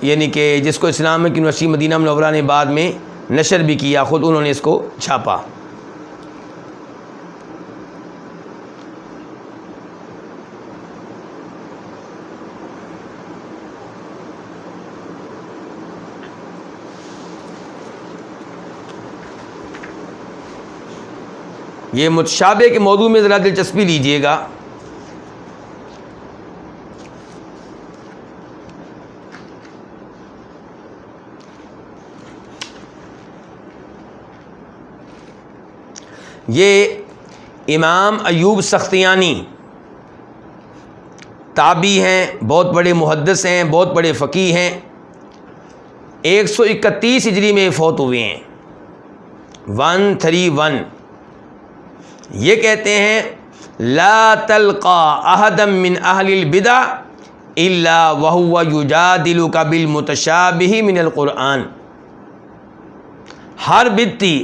یعنی کہ جس کو اسلامک یونیورسٹی مدینہ منورہ نے بعد میں نشر بھی کیا، خود انہوں نے اس کو چھاپا۔ یہ متشابہ کے موضوع میں ذرا دلچسپی لیجئے گا۔ یہ امام ایوب سختیانی تابعی ہیں، بہت بڑے محدث ہیں، بہت بڑے فقیہ ہیں، 131 ہجری میں فوت ہوئے ہیں، 131۔ یہ کہتے ہیں لا تلقى احدا من اہل البدع الا وهو يجادلك بالمتشابه من القرآن۔ ہر بدعتی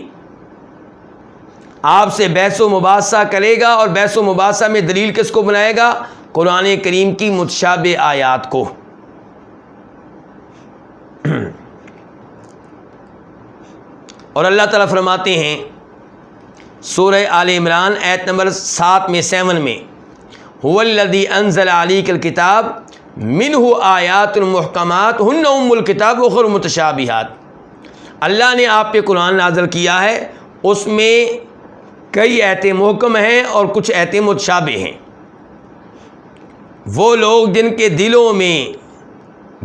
آپ سے بحث و مباحثہ کرے گا اور بحث و مباحثہ میں دلیل کس کو بنائے گا؟ قرآن کریم کی متشابہ آیات کو۔ اور اللہ تعالیٰ فرماتے ہیں سورہ آل عمران آیت نمبر 7 میں 7 میں هو الذی انزل علیک الکتاب منہ آیات محکمات ہن ام الکتاب اخر متشابہات۔ اللہ نے آپ پہ قرآن نازل کیا ہے، اس میں کئی آیتیں محکم ہیں اور کچھ آیتیں متشابہ ہیں۔ وہ لوگ جن کے دلوں میں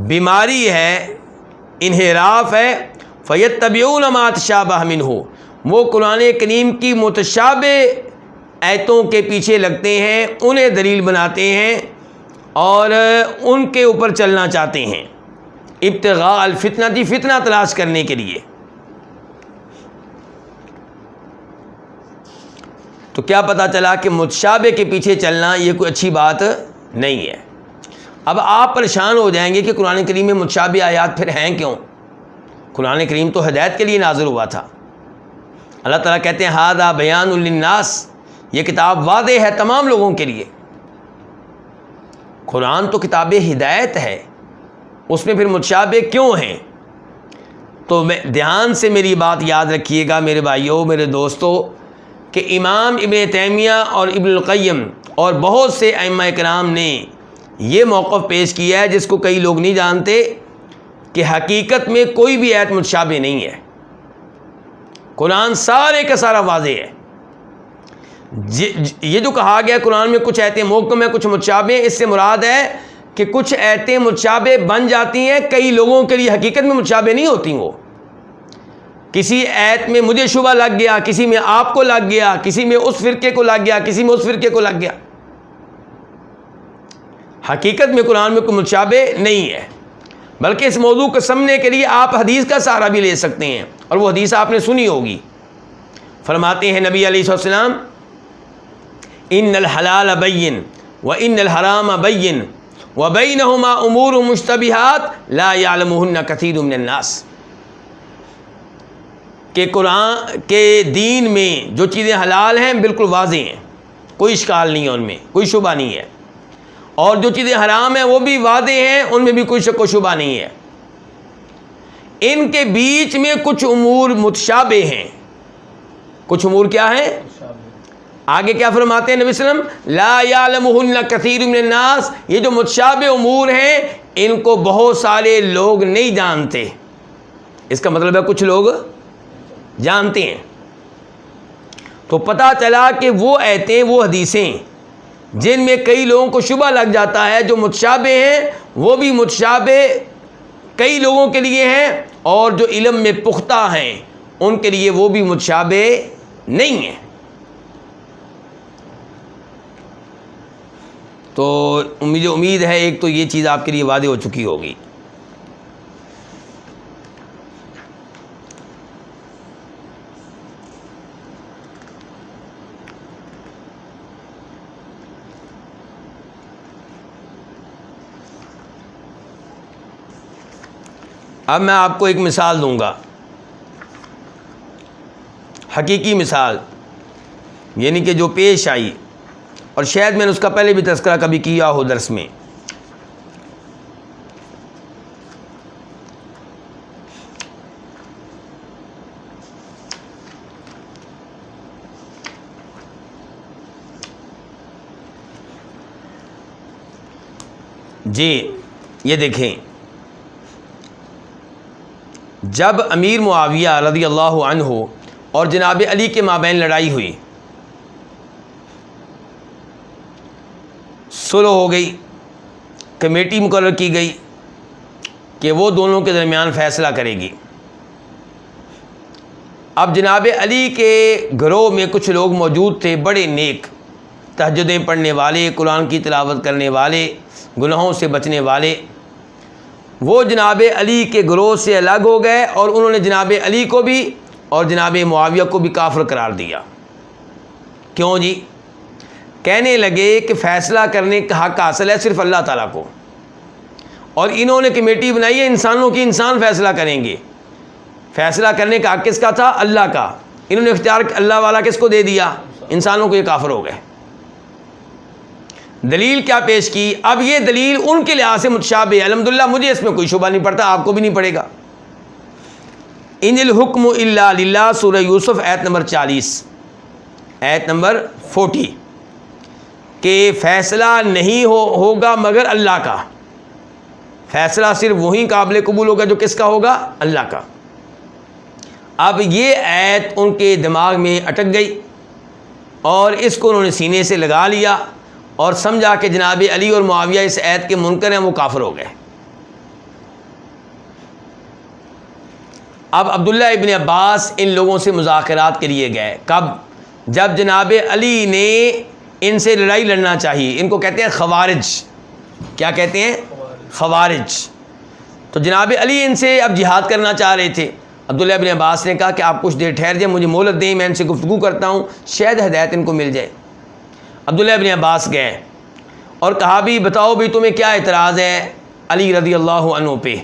بیماری ہے، انحراف ہے، فیتبعون ما تشابہ منہ، وہ قرآن کریم کی متشابہ آیتوں کے پیچھے لگتے ہیں، انہیں دلیل بناتے ہیں اور ان کے اوپر چلنا چاہتے ہیں، ابتغاء الفتنہ، فتنہ تلاش کرنے کے لیے۔ تو کیا پتہ چلا کہ متشابہ کے پیچھے چلنا یہ کوئی اچھی بات نہیں ہے۔ اب آپ پریشان ہو جائیں گے کہ قرآن کریم میں متشابہ آیات پھر ہیں کیوں؟ قرآن کریم تو ہدایت کے لیے نازل ہوا تھا۔ اللہ تعالیٰ کہتے ہیں ھذا بیان للناس، یہ کتاب واضح ہے تمام لوگوں کے لیے۔ قرآن تو کتاب ہدایت ہے، اس میں پھر متشابہ کیوں ہیں؟ تو دھیان سے میری بات یاد رکھیے گا میرے بھائیوں، میرے دوستو، کہ امام ابن تیمیہ اور ابن القیم اور بہت سے ائمہ کرام نے یہ موقف پیش کیا ہے جس کو کئی لوگ نہیں جانتے، کہ حقیقت میں کوئی بھی آیت متشابہ نہیں ہے، قرآن سارے کا سارا واضح ہے۔ یہ جو کہا گیا قرآن میں کچھ آیتیں محکم ہیں کچھ متشابہ ہیں، اس سے مراد ہے کہ کچھ آیتیں متشابہ بن جاتی ہیں، کئی لوگوں کے لیے حقیقت میں متشابہ نہیں ہوتی۔ وہ کسی آیت میں مجھے شبہ لگ گیا، کسی میں آپ کو لگ گیا، کسی میں اس فرقے کو لگ گیا، کسی میں اس فرقے کو لگ گیا، حقیقت میں قرآن میں کوئی متشابہ نہیں ہے۔ بلکہ اس موضوع کو سمجھنے کے لیے آپ حدیث کا سہارا بھی لے سکتے ہیں، اور وہ حدیث آپ نے سنی ہوگی۔ فرماتے ہیں نبی علیہ السلام ان الحلال بین وان الحرام بین وبینہما امور مشتبہات لا یعلمہن کثیر من الناس، کہ قرآن کے دین میں جو چیزیں حلال ہیں بالکل واضح ہیں، کوئی اشکال نہیں ہے، ان میں کوئی شبہ نہیں ہے، اور جو چیزیں حرام ہیں وہ بھی واضح ہیں، ان میں بھی کوئی شک و شبہ نہیں ہے۔ ان کے بیچ میں کچھ امور متشابہ ہیں۔ کچھ امور کیا ہیں؟ آگے کیا فرماتے ہیں نبی صلی اللہ علیہ وسلم؟ لا یعلمہن کثیر من الناس، یہ جو متشابہ امور ہیں ان کو بہت سارے لوگ نہیں جانتے۔ اس کا مطلب ہے کچھ لوگ جانتے ہیں۔ تو پتہ چلا کہ وہ آیتیں، وہ حدیثیں جن میں کئی لوگوں کو شبہ لگ جاتا ہے، جو متشابہ ہیں، وہ بھی متشابہ کئی لوگوں کے لیے ہیں، اور جو علم میں پختہ ہیں ان کے لیے وہ بھی متشابہ نہیں ہیں۔ تو مجھے امید ہے ایک تو یہ چیز آپ کے لیے واضح ہو چکی ہوگی۔ اب میں آپ کو ایک مثال دوں گا، حقیقی مثال، یعنی کہ جو پیش آئی، اور شاید میں نے اس کا پہلے بھی تذکرہ کبھی کیا ہو درس میں۔ جی یہ دیکھیں، جب امیر معاویہ رضی اللہ عنہ اور جناب علی کے مابین لڑائی ہوئی، صلح ہو گئی، کمیٹی مقرر کی گئی کہ وہ دونوں کے درمیان فیصلہ کرے گی۔ اب جناب علی کے گروہ میں کچھ لوگ موجود تھے، بڑے نیک، تہجدیں پڑھنے والے، قرآن کی تلاوت کرنے والے، گناہوں سے بچنے والے۔ وہ جناب علی کے گروہ سے الگ ہو گئے اور انہوں نے جناب علی کو بھی اور جناب معاویہ کو بھی کافر قرار دیا۔ کیوں جی؟ کہنے لگے کہ فیصلہ کرنے کا حق حاصل ہے صرف اللہ تعالیٰ کو، اور انہوں نے کمیٹی بنائی ہے انسانوں کی، انسان فیصلہ کریں گے۔ فیصلہ کرنے کا حق کس کا تھا؟ اللہ کا۔ انہوں نے اختیار اللہ والا کس کو دے دیا؟ انسانوں کو۔ یہ کافر ہو گئے۔ دلیل کیا پیش کی؟ اب یہ دلیل ان کے لحاظ سے متشابہ ہے، الحمدللہ مجھے اس میں کوئی شبہ نہیں پڑتا، آپ کو بھی نہیں پڑے گا۔ ان الحکم الا للہ، سورہ یوسف آیت نمبر 40، آیت نمبر 40، کہ فیصلہ نہیں ہوگا مگر اللہ کا۔ فیصلہ صرف وہی قابل قبول ہوگا جو کس کا ہوگا؟ اللہ کا۔ اب یہ آیت ان کے دماغ میں اٹک گئی اور اس کو انہوں نے سینے سے لگا لیا اور سمجھا کہ جناب علی اور معاویہ اس آیت کے منکر ہیں، وہ کافر ہو گئے۔ اب عبداللہ ابن عباس ان لوگوں سے مذاکرات کے لیے گئے۔ کب؟ جب جناب علی نے ان سے لڑائی لڑنا چاہیے۔ ان کو کہتے ہیں خوارج۔ کیا کہتے ہیں؟ خوارج۔ تو جناب علی ان سے اب جہاد کرنا چاہ رہے تھے۔ عبداللہ ابن عباس نے کہا کہ آپ کچھ دیر ٹھہر جائیں، مجھے مہلت دیں، میں ان سے گفتگو کرتا ہوں، شاید ہدایت ان کو مل جائے۔ عبداللہ ابن عباس گئے اور کہا بھی بتاؤ بھی تمہیں کیا اعتراض ہے علی رضی اللہ عنہ پہ؟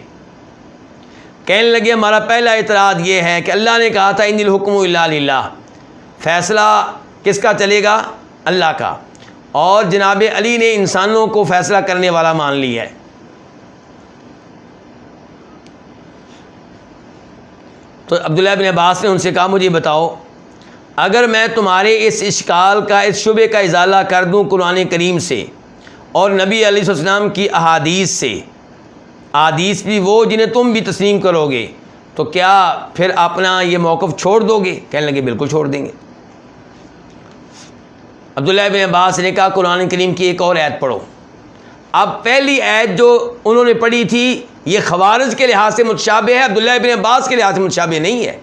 کہنے لگے ہمارا پہلا اعتراض یہ ہے کہ اللہ نے کہا تھا ان الحکم الا للہ، فیصلہ کس کا چلے گا؟ اللہ کا، اور جناب علی نے انسانوں کو فیصلہ کرنے والا مان لیا ہے۔ تو عبداللہ ابن عباس نے ان سے کہا مجھے بتاؤ، اگر میں تمہارے اس اشکال کا، اس شبے کا ازالہ کر دوں قرآن کریم سے اور نبی علیہ السلام کی احادیث سے، احادیث بھی وہ جنہیں تم بھی تسلیم کرو گے، تو کیا پھر اپنا یہ موقف چھوڑ دو گے؟ کہنے لگے بالکل چھوڑ دیں گے۔ عبداللہ ابن عباس نے کہا قرآن کریم کی ایک اور آیت پڑھو۔ اب پہلی آیت جو انہوں نے پڑھی تھی یہ خوارج کے لحاظ سے متشابہ ہے، عبداللہ ابن عباس کے لحاظ سے متشابہ نہیں ہے،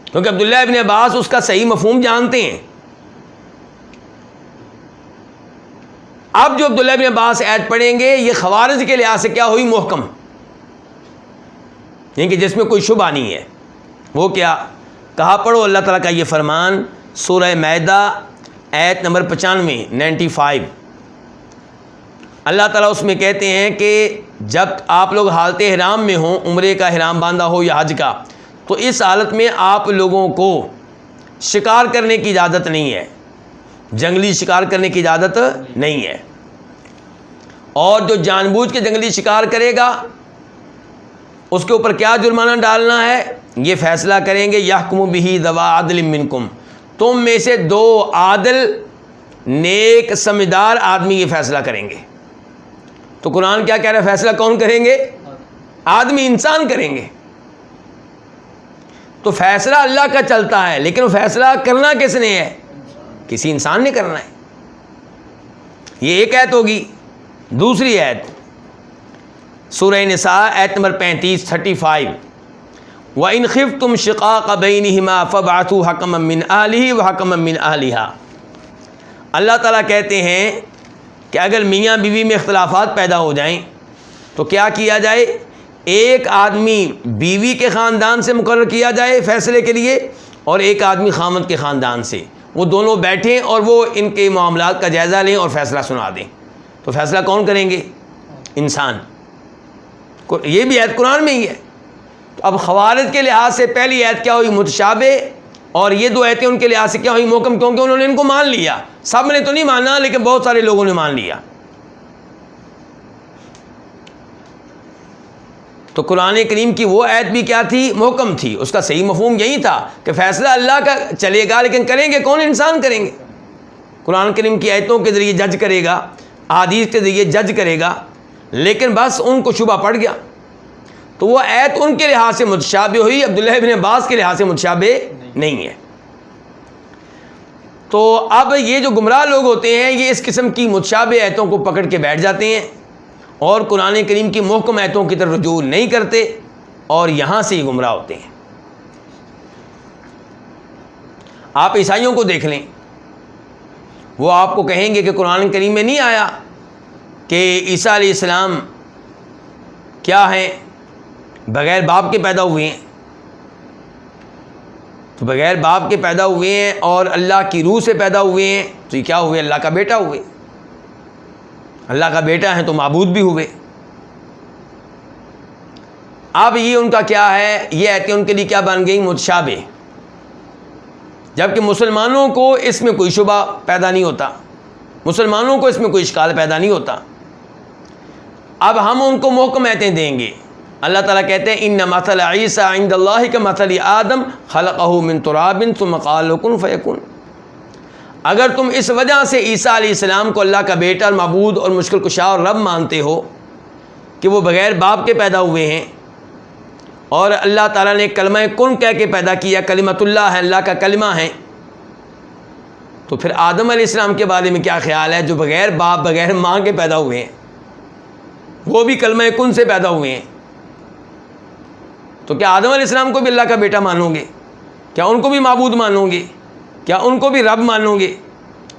کیونکہ عبداللہ ابن عباس اس کا صحیح مفہوم جانتے ہیں۔ اب جو عبداللہ ابن عباس آیت پڑھیں گے یہ خوارج کے لحاظ سے کیا ہوئی؟ محکم، یعنی کہ جس میں کوئی شبہ نہیں ہے۔ وہ کیا کہا؟ پڑھو اللہ تعالیٰ کا یہ فرمان، سورہ مائدہ آیت نمبر 95 اللہ تعالیٰ اس میں کہتے ہیں کہ جب آپ لوگ حالت احرام میں ہوں، عمرے کا احرام باندھا ہو یا حج کا، تو اس حالت میں آپ لوگوں کو شکار کرنے کی اجازت نہیں ہے، جنگلی شکار کرنے کی اجازت نہیں ہے، اور جو جان بوجھ کے جنگلی شکار کرے گا اس کے اوپر کیا جرمانہ ڈالنا ہے یہ فیصلہ کریں گے یحکم بہ ذوی عدل منکم، تم میں سے 2 عادل نیک سمجھدار آدمی یہ فیصلہ کریں گے۔ تو قرآن کیا کہہ رہا ہے؟ فیصلہ کون کریں گے؟ آدمی، انسان کریں گے۔ تو فیصلہ اللہ کا چلتا ہے، لیکن وہ فیصلہ کرنا کس نے ہے؟ کسی انسان نے کرنا ہے۔ یہ ایک آیت ہوگی۔ دوسری آیت سورہ نساء آیت نمبر 35 وَإِنْ خِفْتُمْ شِقَاقَ بَيْنِهِمَا فَابْعَثُوا حَكَمًا مِّنْ أَهْلِهِ وَحَكَمًا مِّنْ أَهْلِهَا۔ اللہ تعالیٰ کہتے ہیں کہ اگر میاں بیوی میں اختلافات پیدا ہو جائیں تو کیا کیا جائے؟ ایک آدمی بیوی کے خاندان سے مقرر کیا جائے فیصلے کے لیے، اور ایک آدمی خامند کے خاندان سے، وہ دونوں بیٹھیں اور وہ ان کے معاملات کا جائزہ لیں اور فیصلہ سنا دیں۔ تو فیصلہ کون کریں گے؟ انسان۔ یہ بھی آیت قرآن میں ہی ہے. تو اب خوارج کے لحاظ سے پہلی آیت کیا ہوئی؟ متشابہ. اور یہ دو آیتیں ان کے لحاظ سے کیا ہوئی؟ محکم. کیونکہ انہوں نے ان کو مان لیا. سب نے تو نہیں مانا لیکن بہت سارے لوگوں نے مان لیا. تو قرآن کریم کی وہ آیت بھی کیا تھی؟ محکم تھی. اس کا صحیح مفہوم یہی تھا کہ فیصلہ اللہ کا چلے گا لیکن کریں گے کون؟ انسان کریں گے. قرآن کریم کی آیتوں کے ذریعے جج کرے گا، احادیث کے ذریعے جج کرے گا، لیکن بس ان کو شبہ پڑ گیا تو وہ آیت ان کے لحاظ سے متشابہ ہوئی، عبداللہ ابن عباس کے لحاظ سے متشابہ نہیں ہے. تو اب یہ جو گمراہ لوگ ہوتے ہیں یہ اس قسم کی متشابہ آیتوں کو پکڑ کے بیٹھ جاتے ہیں اور قرآن کریم کی محکم آیتوں کی طرف رجوع نہیں کرتے اور یہاں سے یہ گمراہ ہوتے ہیں. آپ عیسائیوں کو دیکھ لیں، وہ آپ کو کہیں گے کہ قرآن کریم میں نہیں آیا کہ عیسیٰ علیہ السلام کیا ہیں؟ بغیر باپ کے پیدا ہوئے ہیں. تو بغیر باپ کے پیدا ہوئے ہیں اور اللہ کی روح سے پیدا ہوئے ہیں تو یہ کیا ہوئے؟ اللہ کا بیٹا ہوئے. اللہ کا بیٹا ہے تو معبود بھی ہوئے. اب یہ ان کا کیا ہے؟ یہ آیتیں ان کے لیے کیا بن گئی؟ متشابہ. جبکہ مسلمانوں کو اس میں کوئی شبہ پیدا نہیں ہوتا، مسلمانوں کو اس میں کوئی اشکال پیدا نہیں ہوتا. اب ہم ان کو محکم آیتیں دیں گے. اللہ تعالیٰ کہتے ہیں ان مثل عیسیٰ عند اللہ کمثل آدم خلقہ من تراب ثم قال له کن فیکون. اگر تم اس وجہ سے عیسیٰ علیہ السلام کو اللہ کا بیٹا اور معبود اور مشکل کشا اور رب مانتے ہو کہ وہ بغیر باپ کے پیدا ہوئے ہیں اور اللہ تعالیٰ نے کلمہ کن کہہ کے پیدا کیا، کلمۃ اللہ ہے، اللہ کا کلمہ ہے، تو پھر آدم علیہ السلام کے بارے میں کیا خیال ہے جو بغیر باپ بغیر ماں کے پیدا ہوئے ہیں؟ وہ بھی کلمہ کن سے پیدا ہوئے ہیں. تو کیا آدم علیہ السلام کو بھی اللہ کا بیٹا مانو گے؟ کیا ان کو بھی معبود مانو گے؟ کیا ان کو بھی رب مانو گے؟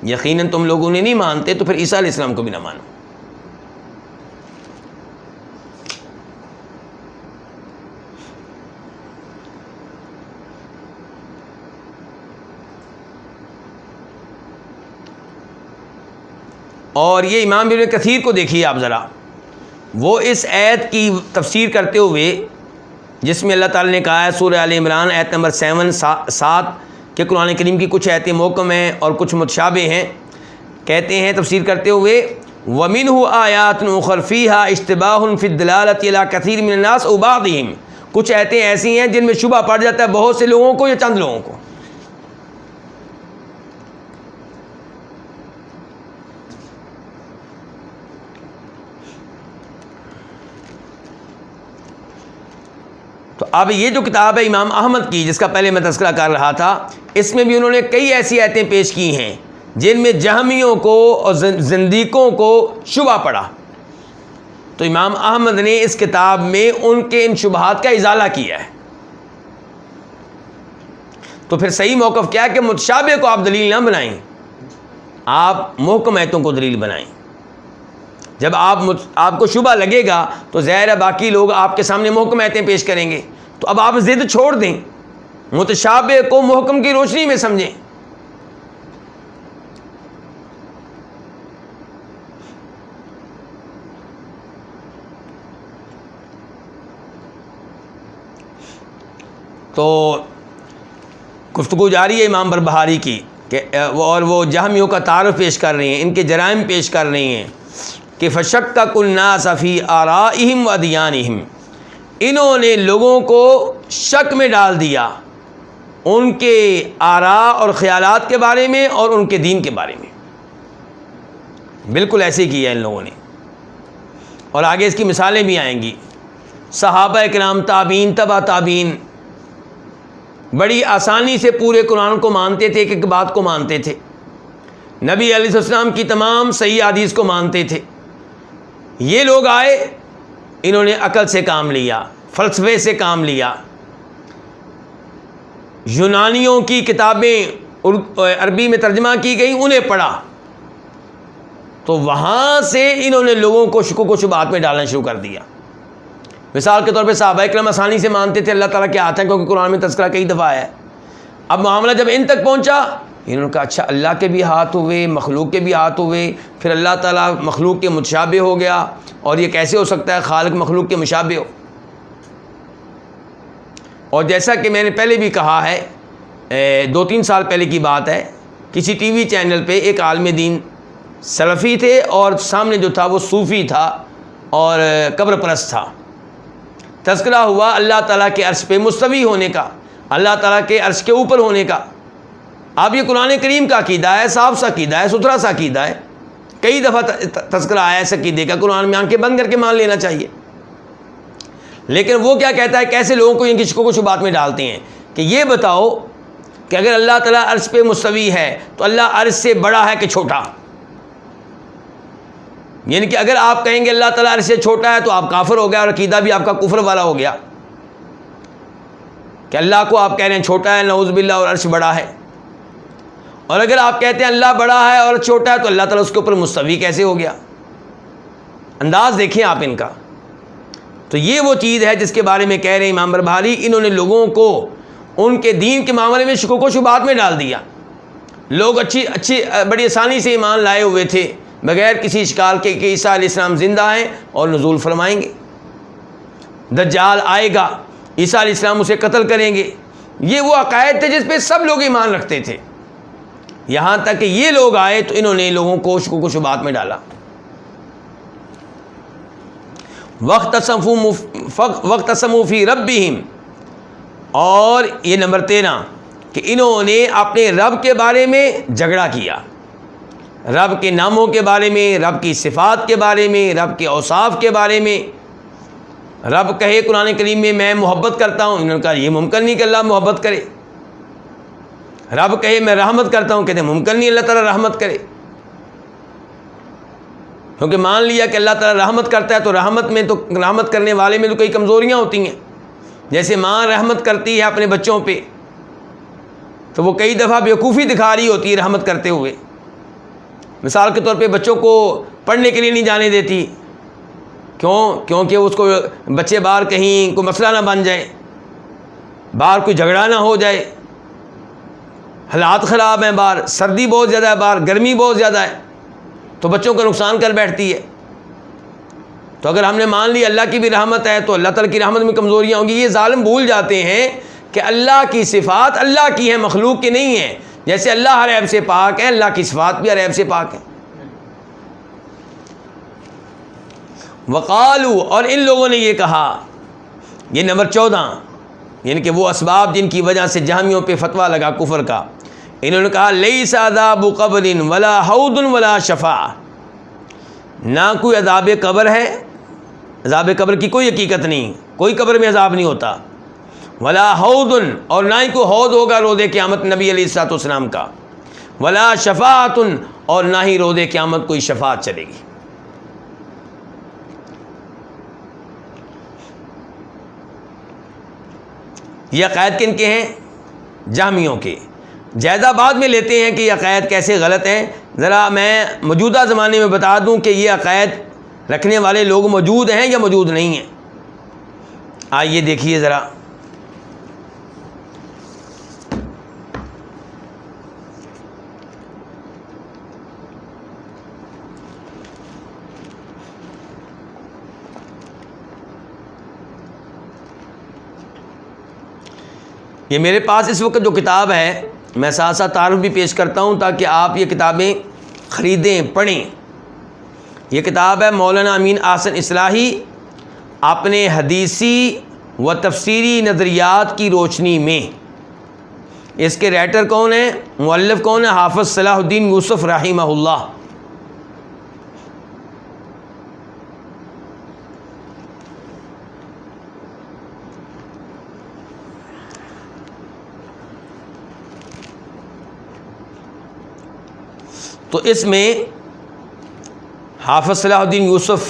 یقیناً تم لوگوں نے نہیں مانتے تو پھر عیسیٰ علیہ السلام کو بھی نہ مانو. اور یہ امام ابن کثیر کو دیکھیے آپ ذرا، وہ اس آیت کی تفسیر کرتے ہوئے جس میں اللہ تعالیٰ نے کہا ہے سورہ آل عمران آیت نمبر 7 کہ قرآن کریم کی کچھ آیتیں محکم ہیں اور کچھ متشابہ ہیں، کہتے ہیں تفسیر کرتے ہوئے وَمِنْهُ آیَاتٌ أُخَرَ فِيهَا اشْتِبَاهٌ فِي الدَّلَالَةِ إِلَىٰ كَثِيرٍ مِّنَ النَّاسِ أَوْ بَعْضِهِمْ. کچھ آیتیں ایسی ہیں جن میں شبہ پڑ جاتا ہے بہت سے لوگوں کو یا چند لوگوں کو. تو اب یہ جو کتاب ہے امام احمد کی جس کا پہلے میں تذکرہ کر رہا تھا، اس میں بھی انہوں نے کئی ایسی آیتیں پیش کی ہیں جن میں جہمیوں کو اور زندیقوں کو شبہ پڑا. تو امام احمد نے اس کتاب میں ان کے ان شبہات کا ازالہ کیا ہے. تو پھر صحیح موقف کیا ہے کہ متشابہ کو آپ دلیل نہ بنائیں، آپ محکم آیتوں کو دلیل بنائیں. جب آپ کو شبہ لگے گا تو ظاہر ہے باقی لوگ آپ کے سامنے محکم آیتیں پیش کریں گے، تو اب آپ ضد چھوڑ دیں، متشابہ کو محکم کی روشنی میں سمجھیں. تو گفتگو جاری ہے امام بربہاری کی کہ اور وہ جہمیوں کا تعارف پیش کر رہے ہیں، ان کے جرائم پیش کر رہے ہیں کہ فشکک الناس فی آرائہم و ادیانہم. انہوں نے لوگوں کو شک میں ڈال دیا ان کے آراء اور خیالات کے بارے میں اور ان کے دین کے بارے میں. بالکل ایسے ہی کیا ان لوگوں نے، اور آگے اس کی مثالیں بھی آئیں گی. صحابہ کرام، تابعین، تبع تابعین بڑی آسانی سے پورے قرآن کو مانتے تھے، ایک ایک بات کو مانتے تھے. نبی علیہ السلام کی تمام صحیح حدیث کو مانتے تھے. یہ لوگ آئے، انہوں نے عقل سے کام لیا، فلسفے سے کام لیا، یونانیوں کی کتابیں عربی میں ترجمہ کی گئی انہیں پڑھا، تو وہاں سے انہوں نے لوگوں کو شکوک و شبہات میں ڈالنا شروع کر دیا. مثال کے طور پہ صحابہ کرام آسانی سے مانتے تھے اللہ تعالیٰ کے ہاتھ ہیں کیونکہ قرآن میں تذکرہ کئی دفعہ ہے. اب معاملہ جب ان تک پہنچا انہوں نے کہا اچھا اللہ کے بھی ہاتھ ہوئے، مخلوق کے بھی ہاتھ ہوئے، پھر اللہ تعالیٰ مخلوق کے متشابہ ہو گیا، اور یہ کیسے ہو سکتا ہے خالق مخلوق کے مشابہ ہو؟ اور جیسا کہ میں نے پہلے بھی کہا ہے، 2-3 سال پہلے کی بات ہے، کسی ٹی وی چینل پہ ایک عالم دین سلفی تھے اور سامنے جو تھا وہ صوفی تھا اور قبر پرست تھا۔ تذکرہ ہوا اللہ تعالیٰ کے عرش پہ مستوی ہونے کا، اللہ تعالیٰ کے عرش کے اوپر ہونے کا۔ اب یہ قرآن کریم کا عقیدہ ہے، صاف سا عقیدہ ہے، ستھرا سا عقیدہ ہے، کئی دفعہ تذکرہ آیا ہے عقیدے کا، قرآن میں آنکھیں بند کر کے مان لینا چاہیے۔ لیکن وہ کیا کہتا ہے، کیسے لوگوں کو ان کی شکوک و شبہات میں ڈالتے ہیں کہ یہ بتاؤ کہ اگر اللہ تعالیٰ عرش پہ مستوی ہے تو اللہ عرش سے بڑا ہے کہ چھوٹا؟ یعنی کہ اگر آپ کہیں گے اللہ تعالیٰ عرش سے چھوٹا ہے تو آپ کافر ہو گیا، اور عقیدہ بھی آپ کا کفر والا ہو گیا کہ اللہ کو آپ کہہ رہے ہیں چھوٹا ہے، نعوذ باللہ، اور عرش بڑا ہے۔ اور اگر آپ کہتے ہیں اللہ بڑا ہے اور چھوٹا ہے تو اللہ تعالیٰ اس کے اوپر مستوی کیسے ہو گیا؟ انداز دیکھیں آپ ان کا۔ تو یہ وہ چیز ہے جس کے بارے میں کہہ رہے ہیں امام بربہاری، انہوں نے لوگوں کو ان کے دین کے معاملے میں شکوک و شبہات میں ڈال دیا۔ لوگ اچھی بڑی آسانی سے ایمان لائے ہوئے تھے بغیر کسی اشکال کے کہ عیسیٰ علیہ السلام زندہ ہیں اور نزول فرمائیں گے، دجال آئے گا، عیسیٰ علیہ السلام اسے قتل کریں گے۔ یہ وہ عقائد تھے جس پہ سب لوگ ایمان رکھتے تھے، یہاں تک کہ یہ لوگ آئے تو انہوں نے لوگوں کو شکوک و شبہات میں ڈالا۔ وَاخْتَصَمُوا فِي رَبِّهِمْ، اور یہ نمبر 13 کہ انہوں نے اپنے رب کے بارے میں جھگڑا کیا، رب کے ناموں کے بارے میں، رب کی صفات کے بارے میں، رب کے اوصاف کے بارے میں۔ رب کہے قرآن کریم میں محبت کرتا ہوں، انہوں نے کہا یہ ممکن نہیں کہ اللہ محبت کرے۔ رب کہے میں رحمت کرتا ہوں، کہتے ہیں ممکن نہیں اللہ تعالیٰ رحمت کرے، کیونکہ مان لیا کہ اللہ تعالیٰ رحمت کرتا ہے تو رحمت کرنے والے میں تو کئی کمزوریاں ہوتی ہیں۔ جیسے ماں رحمت کرتی ہے اپنے بچوں پہ تو وہ کئی دفعہ بیوقوفی دکھا رہی ہوتی ہے رحمت کرتے ہوئے۔ مثال کے طور پہ بچوں کو پڑھنے کے لیے نہیں جانے دیتی، کیونکہ اس کو بچے باہر کہیں کوئی مسئلہ نہ بن جائے، باہر کوئی جھگڑا نہ ہو جائے، حالات خراب ہیں، باہر سردی بہت زیادہ ہے، باہر گرمی بہت زیادہ ہے، تو بچوں کا نقصان کر بیٹھتی ہے۔ تو اگر ہم نے مان لی اللہ کی بھی رحمت ہے تو اللہ تعالیٰ کی رحمت میں کمزوریاں ہوں گی۔ یہ ظالم بھول جاتے ہیں کہ اللہ کی صفات اللہ کی ہیں، مخلوق کی نہیں ہیں۔ جیسے اللہ ہر عیب سے پاک ہے، اللہ کی صفات بھی ہر عیب سے پاک ہیں۔ وقالو، اور ان لوگوں نے یہ کہا، یہ نمبر 14، یعنی کہ وہ اسباب جن کی وجہ سے جہمیوں پہ فتویٰ لگا کفر کا، انہوں نے کہا لیس عذاب قبر ولا حوض ولا شفاع، نہ کوئی عذاب قبر ہے، عذاب قبر کی کوئی حقیقت نہیں، کوئی قبر میں عذاب نہیں ہوتا، ولا حوض، اور نہ ہی کوئی حوض ہوگا روز قیامت نبی علیہ الصلوۃ والسلام کا، ولا شفاعت، اور نہ ہی روز قیامت کوئی شفاعت چلے گی۔ یہ عقائد کن کے ہیں؟ جہمیوں کے۔ جائزہ بعد میں لیتے ہیں کہ یہ عقائد کیسے غلط ہیں۔ ذرا میں موجودہ زمانے میں بتا دوں کہ یہ عقائد رکھنے والے لوگ موجود ہیں یا موجود نہیں ہیں۔ آئیے دیکھیے ذرا، یہ میرے پاس اس وقت جو کتاب ہے، میں ساتھ ساتھ تعارف بھی پیش کرتا ہوں تاکہ آپ یہ کتابیں خریدیں، پڑھیں۔ یہ کتاب ہے مولانا امین احسن اصلاحی اپنے حدیثی و تفسیری نظریات کی روشنی میں۔ اس کے رائٹر کون ہیں، مؤلف کون ہیں؟ حافظ صلاح الدین یوسف رحمہ اللہ۔ تو اس میں حافظ صلاح الدین یوسف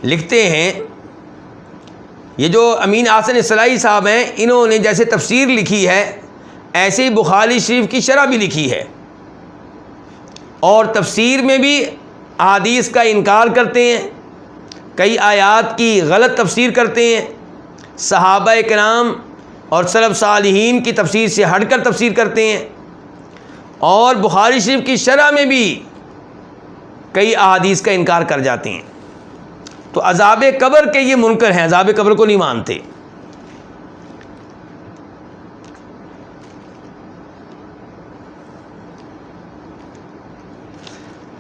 لکھتے ہیں، یہ جو امین احسن اصلاحی صاحب ہیں، انہوں نے جیسے تفسیر لکھی ہے ایسے ہی بخاری شریف کی شرح بھی لکھی ہے، اور تفسیر میں بھی احادیث کا انکار کرتے ہیں، کئی آیات کی غلط تفسیر کرتے ہیں، صحابہ کرام اور سلف صالحین کی تفسیر سے ہٹ کر تفسیر کرتے ہیں، اور بخاری شریف کی شرح میں بھی کئی احادیث کا انکار کر جاتے ہیں. تو عذاب قبر کے یہ منکر ہیں، عذاب قبر کو نہیں مانتے.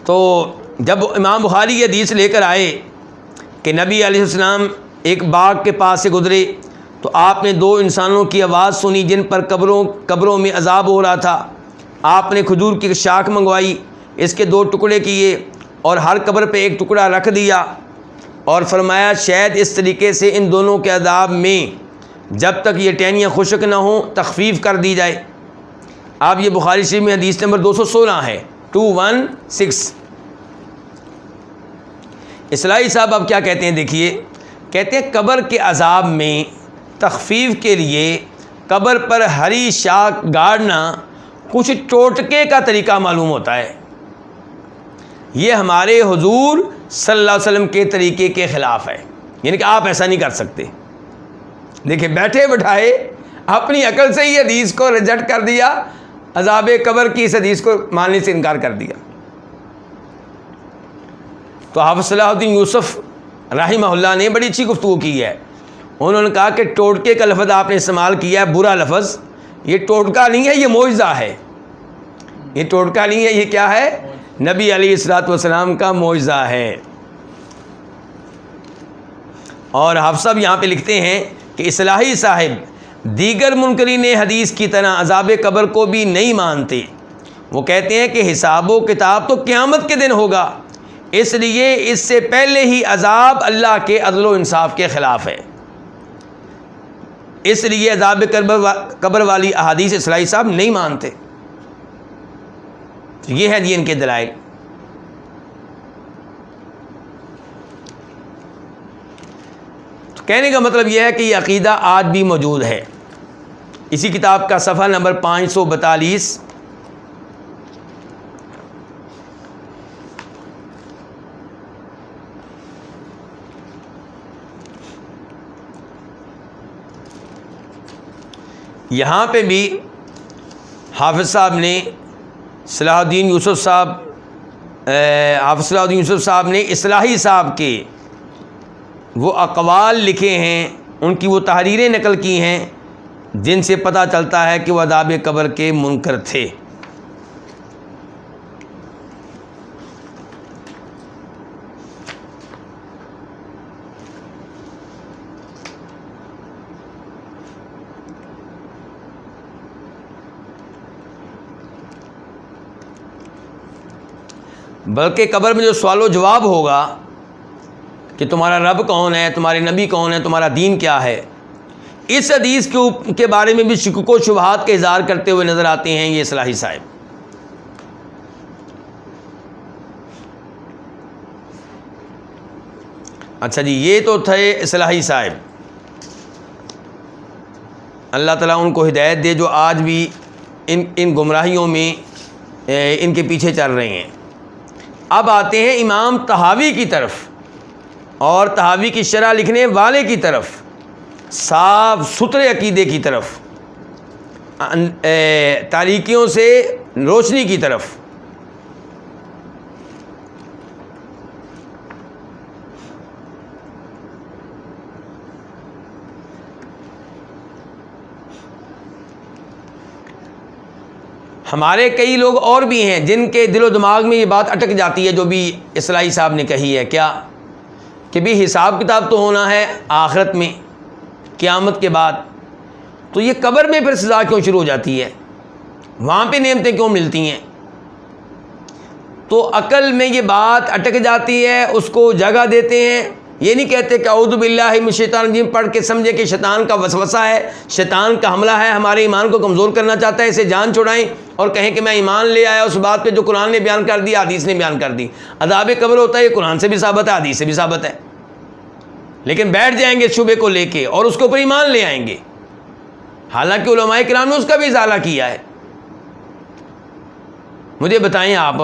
تو جب امام بخاری یہ حدیث لے کر آئے کہ نبی علیہ السلام ایک باغ کے پاس سے گزرے تو آپ نے 2 انسانوں کی آواز سنی جن پر قبروں میں عذاب ہو رہا تھا. آپ نے کھجور کی شاخ منگوائی، اس کے 2 ٹکڑے کیے اور ہر قبر پہ ایک ٹکڑا رکھ دیا اور فرمایا شاید اس طریقے سے ان دونوں کے عذاب میں جب تک یہ ٹہنیاں خشک نہ ہوں تخفیف کر دی جائے. اب یہ بخاری شریف میں حدیث نمبر 216 ہے، 216. اصلاحی صاحب اب کیا کہتے ہیں دیکھیے، کہتے ہیں قبر کے عذاب میں تخفیف کے لیے قبر پر ہری شاخ گاڑنا کچھ ٹوٹکے کا طریقہ معلوم ہوتا ہے. یہ ہمارے حضور صلی اللہ علیہ وسلم کے طریقے کے خلاف ہے، یعنی کہ آپ ایسا نہیں کر سکتے. دیکھیں بیٹھے بٹھائے اپنی عقل سے ہی حدیث کو ریجیکٹ کر دیا، عذاب قبر کی اس حدیث کو ماننے سے انکار کر دیا. تو حافظ صلاح الدین یوسف رحمہ اللہ نے بڑی اچھی گفتگو کی ہے. انہوں نے کہا کہ ٹوٹکے کا لفظ آپ نے استعمال کیا ہے، برا لفظ. یہ ٹوٹکا نہیں ہے، یہ معجزہ ہے. یہ ٹوٹکا نہیں ہے، یہ کیا ہے؟ نبی علیہ الصلوۃ والسلام کا معجزہ ہے. اور حافظ صاحب یہاں پہ لکھتے ہیں کہ اصلاحی صاحب دیگر منکرین حدیث کی طرح عذاب قبر کو بھی نہیں مانتے. وہ کہتے ہیں کہ حساب و کتاب تو قیامت کے دن ہوگا، اس لیے اس سے پہلے ہی عذاب اللہ کے عدل و انصاف کے خلاف ہے. اس لیے عذاب قبر والی احادیث اصلاحی صاحب نہیں مانتے. تو یہ ہے جی ان کے دلائل. تو کہنے کا مطلب یہ ہے کہ یہ عقیدہ آج بھی موجود ہے. اسی کتاب کا صفحہ نمبر 542. یہاں پہ بھی حافظ صاحب نے حافظ صلاح الدین یوسف صاحب نے اصلاحی صاحب کے وہ اقوال لکھے ہیں، ان کی وہ تحریریں نقل کی ہیں جن سے پتہ چلتا ہے کہ وہ عذاب قبر کے منکر تھے. بلکہ قبر میں جو سوال و جواب ہوگا کہ تمہارا رب کون ہے، تمہارے نبی کون ہے، تمہارا دین کیا ہے، اس حدیث کے بارے میں بھی شکوک و شبہات کا اظہار کرتے ہوئے نظر آتے ہیں یہ اصلاحی صاحب. اچھا جی، یہ تو تھے اصلاحی صاحب. اللہ تعالیٰ ان کو ہدایت دے جو آج بھی ان گمراہیوں میں ان کے پیچھے چل رہے ہیں. اب آتے ہیں امام طحاوی کی طرف اور طحاوی کی شرح لکھنے والے کی طرف، صاف ستھرے عقیدے کی طرف، تاریکیوں سے روشنی کی طرف. ہمارے کئی لوگ اور بھی ہیں جن کے دل و دماغ میں یہ بات اٹک جاتی ہے جو بھی اصلاحی صاحب نے کہی ہے، کیا کہ بھی حساب کتاب تو ہونا ہے آخرت میں قیامت کے بعد، تو یہ قبر میں پھر سزا کیوں شروع ہو جاتی ہے، وہاں پہ نعمتیں کیوں ملتی ہیں؟ تو عقل میں یہ بات اٹک جاتی ہے، اس کو جگہ دیتے ہیں. یہ نہیں کہتے کہ اعوذ باللہ من الشیطان الرجیم پڑھ کے سمجھے کہ شیطان کا وسوسہ ہے، شیطان کا حملہ ہے، ہمارے ایمان کو کمزور کرنا چاہتا ہے، اسے جان چھڑائیں اور کہیں کہ میں ایمان لے آیا اس بات پہ جو قرآن نے بیان کر دی، حدیث نے بیان کر دی. عذاب قبر ہوتا ہے، یہ قرآن سے بھی ثابت ہے، حدیث سے بھی ثابت ہے، لیکن بیٹھ جائیں گے شبے کو لے کے اور اس کے اوپر ایمان لے آئیں گے، حالانکہ علماء کرام نے اس کا بھی ازالہ کیا ہے. مجھے بتائیں آپ،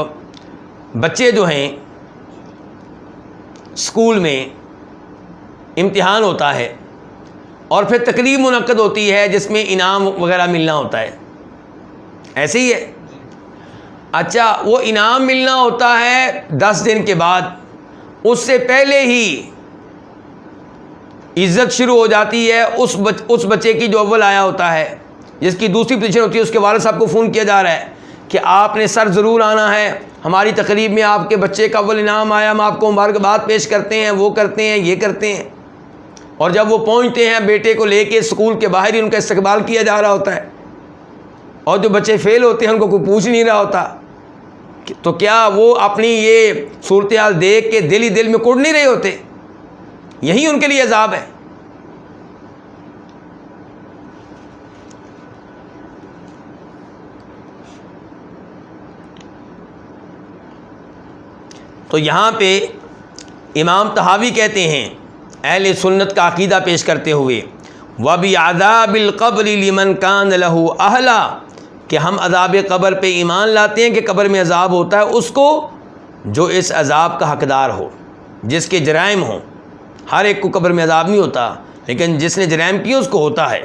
بچے جو ہیں اسکول میں امتحان ہوتا ہے اور پھر تقریب منعقد ہوتی ہے جس میں انعام وغیرہ ملنا ہوتا ہے، ایسے ہی ہے. اچھا وہ انعام ملنا ہوتا ہے 10 دن کے بعد، اس سے پہلے ہی عزت شروع ہو جاتی ہے اس بچے کی جو اول آیا ہوتا ہے، جس کی دوسری پوزیشن ہوتی ہے. اس کے والد صاحب کو فون کیا جا رہا ہے کہ آپ نے سر ضرور آنا ہے، ہماری تقریب میں آپ کے بچے کا اول انعام آیا، ہم آپ کو مبارکباد پیش کرتے ہیں، وہ کرتے ہیں، یہ کرتے ہیں. اور جب وہ پہنچتے ہیں بیٹے کو لے کے اسکول کے باہر ہی ان کا استقبال کیا جا رہا ہوتا ہے، اور جو بچے فیل ہوتے ہیں ان کو کوئی پوچھ نہیں رہا ہوتا. تو کیا وہ اپنی یہ صورتحال دیکھ کے دل ہی دل میں کڑ نہیں رہے ہوتے؟ یہی ان کے لیے عذاب ہے. تو یہاں پہ امام طحاوی کہتے ہیں اہل سنت کا عقیدہ پیش کرتے ہوئے وَبِعَذَابِ الْقَبْرِ لِمَنْ كَانَ لَهُ أَهْلًا، کہ ہم عذاب قبر پہ ایمان لاتے ہیں کہ قبر میں عذاب ہوتا ہے اس کو جو اس عذاب کا حقدار ہو، جس کے جرائم ہوں. ہر ایک کو قبر میں عذاب نہیں ہوتا، لیکن جس نے جرائم کیے اس کو ہوتا ہے.